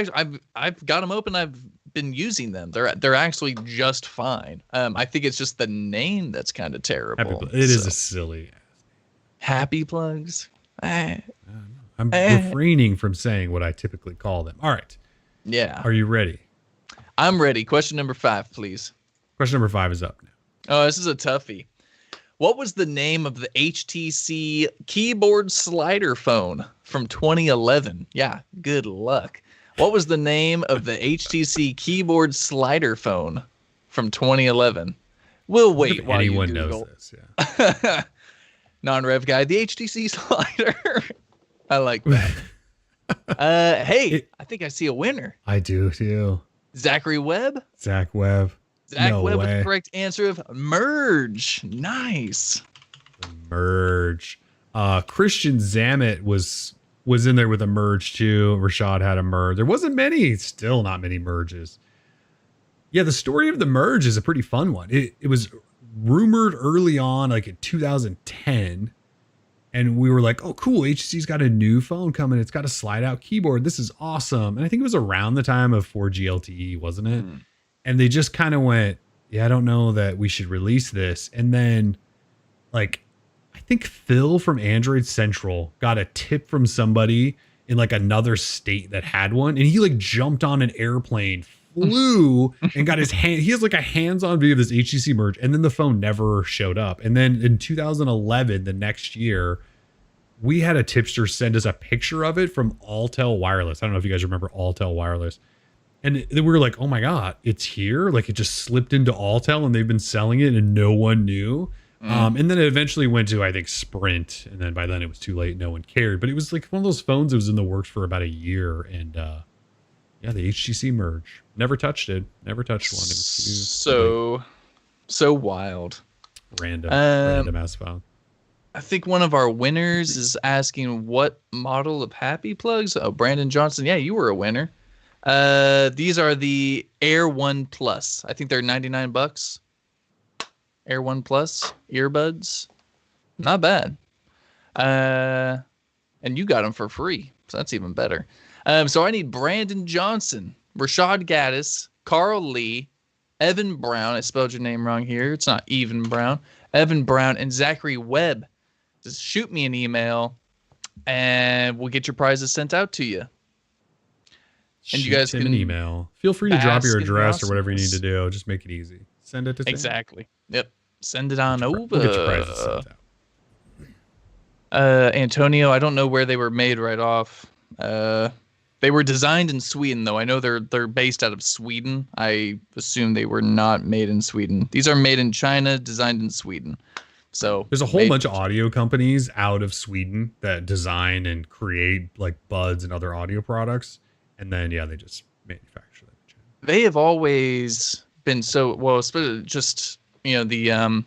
got them open. I've been using them. They're actually just fine. I think it's just the name that's kind of terrible. It is a silly Happy Plugs. I'm refraining from saying what I typically call them. All right. Yeah. Are you ready? I'm ready. Question number 5, please. Question number 5 is up now. Oh, this is a toughie. What was the name of the HTC keyboard slider phone from 2011? Yeah, good luck. What was the name of the HTC keyboard slider phone from 2011? We'll wait while anyone you Google. knows this. Yeah. Non-rev guy, the HTC slider. I like that. I think I see a winner. I do too. Zachary Webb. Zach Webb. Zach Webb with the correct answer of Merge. Nice. The Merge. Christian Zamet was in there with a Merge too. Rashad had a Merge. There wasn't many, still not many Merges. Yeah, the story of the Merge is a pretty fun one. It was rumored early on, like in 2010. And we were like, oh, cool. HTC's got a new phone coming. It's got a slide out keyboard. This is awesome. And I think it was around the time of 4G LTE, wasn't it? And they just kind of went, yeah, I don't know that we should release this. And then like, I think Phil from Android Central got a tip from somebody in like another state that had one. And he like jumped on an airplane, flew and got his hand. He has like a hands-on view of this HTC Merge. And then the phone never showed up. And then in 2011, the next year, we had a tipster send us a picture of it from Alltel Wireless. I don't know if you guys remember Alltel Wireless. And then we were like, oh my God, it's here. Like it just slipped into Alltel and they've been selling it and no one knew. And then it eventually went to, I think, Sprint. And then by then it was too late. No one cared. But it was like one of those phones that was in the works for about a year. And yeah, the HTC Merge. Never touched it. Never touched one. It was so wild. Random ass phone. I think one of our winners is asking what model of Happy Plugs. Oh, Brandon Johnson. Yeah, you were a winner. These are the Air One Plus. I think they're $99. Air One Plus earbuds. Not bad. And you got them for free. So that's even better. So I need Brandon Johnson, Rashad Gaddis, Carl Lee, Evan Brown. I spelled your name wrong here. It's not Even Brown. Evan Brown and Zachary Webb. Just shoot me an email and we'll get your prizes sent out to you. And you guys can an email. Feel free to drop your address or whatever you need to do. Just make it easy. Send it to exactly. Yep. Send it on over. We'll get your prizes sent out. Antonio, I don't know where they were made right off. They were designed in Sweden, though. I know they're based out of Sweden. I assume they were not made in Sweden. These are made in China, designed in Sweden. So there's a whole bunch of audio companies out of Sweden that design and create like buds and other audio products. And then, yeah, they just manufacture them. They have always been so well, just, you know, the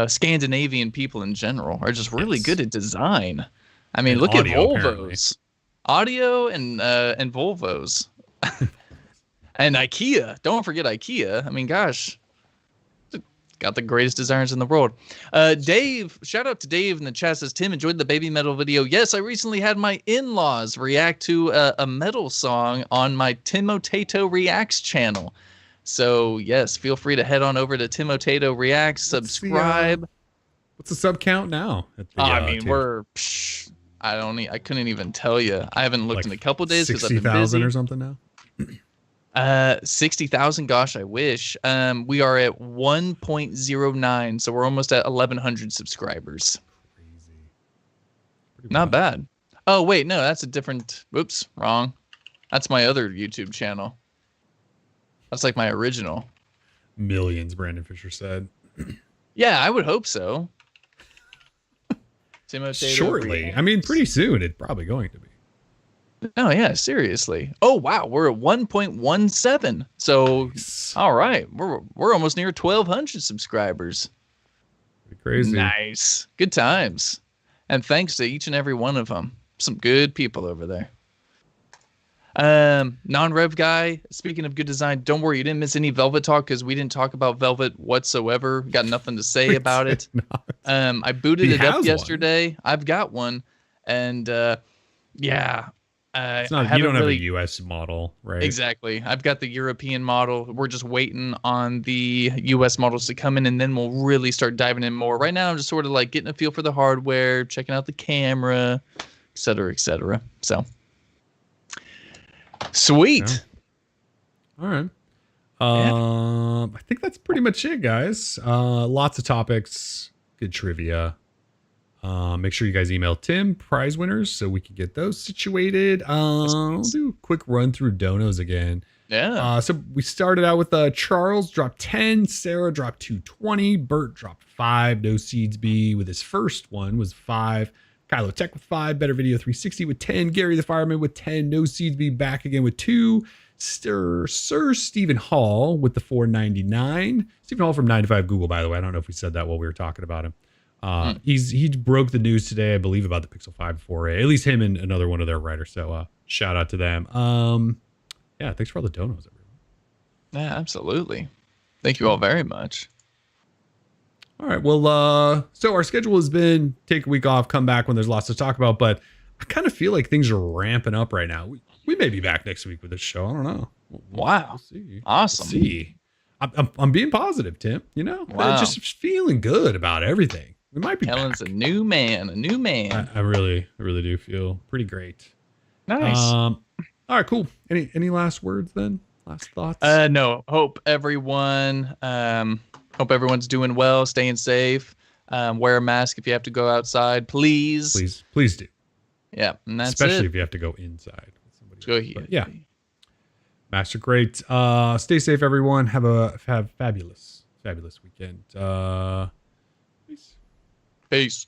Scandinavian people in general are just really good at design. I mean, and look audio, at Volvos. audio and Volvos. And IKEA. Don't forget IKEA. I mean, gosh, got the greatest designers in the world. Dave, shout out to Dave in the chat, says, Tim, enjoyed the baby metal video. Yes, I recently had my in-laws react to a metal song on my Timotato Reacts channel. So, yes, feel free to head on over to Timotato Reacts, subscribe. What's the sub count now? I mean, I couldn't even tell you. I haven't looked in a couple days because I've been busy. 60,000 or something now? 60,000. Gosh, I wish. We are at 1.09, so we're almost at 1,100 subscribers. Crazy. Not bad. Oh wait, no, that's a different. Whoops, wrong. That's my other YouTube channel. That's like my original. Millions, Brandon Fisher said. Yeah, I would hope so. Shortly. I mean, pretty soon. It's probably going to be. Oh yeah, seriously. Oh wow, we're at 1.17. So Nice. all right, we're almost near 1,200 subscribers. Pretty crazy. Nice. Good times. And thanks to each and every one of them. Some good people over there. Non-rev guy, speaking of good design, don't worry, you didn't miss any Velvet talk because we didn't talk about Velvet whatsoever. Got nothing to say about it. I booted it up yesterday. I've got one. And yeah. It's not, you don't have a US model, right? Exactly. I've got the European model. We're just waiting on the US models to come in, and then we'll really start diving in more. Right now, I'm just sort of like getting a feel for the hardware, checking out the camera, et cetera, et cetera. So, sweet. Yeah. All right. I think that's pretty much it, guys. Lots of topics, good trivia. Make sure you guys email Tim prize winners so we can get those situated. I'll do a quick run through donos again. Yeah. So we started out with Charles dropped 10, Sarah dropped 220, Bert dropped 5, No Seeds B with his first one was 5, Kylo Tech with 5, Better Video 360 with 10, Gary the Fireman with 10, No Seeds B back again with 2, Sir Stephen Hall with the 499. Stephen Hall from 9to5 Google, by the way. I don't know if we said that while we were talking about him. He broke the news today, I believe, about the Pixel 5 4A. At least him and another one of their writers. So shout out to them. Yeah, thanks for all the donos, everyone. Yeah, absolutely. Thank you all very much. All right. Well, so our schedule has been take a week off, come back when there's lots to talk about, but I kind of feel like things are ramping up right now. We may be back next week with this show. I don't know. Wow. We'll see. Awesome. We'll see. I'm being positive, Tim. You know, wow. Just feeling good about everything. We might be Kellen's back. a new man. I really do feel pretty great. Nice. All right, cool. Any last words then? Last thoughts? No. Hope everyone's doing well, staying safe. Wear a mask if you have to go outside, please. Please do. Yeah, and that's especially it. if you have to go inside with somebody. Go here. Yeah. Masks are great. Stay safe, everyone. Have fabulous weekend. Peace. Peace.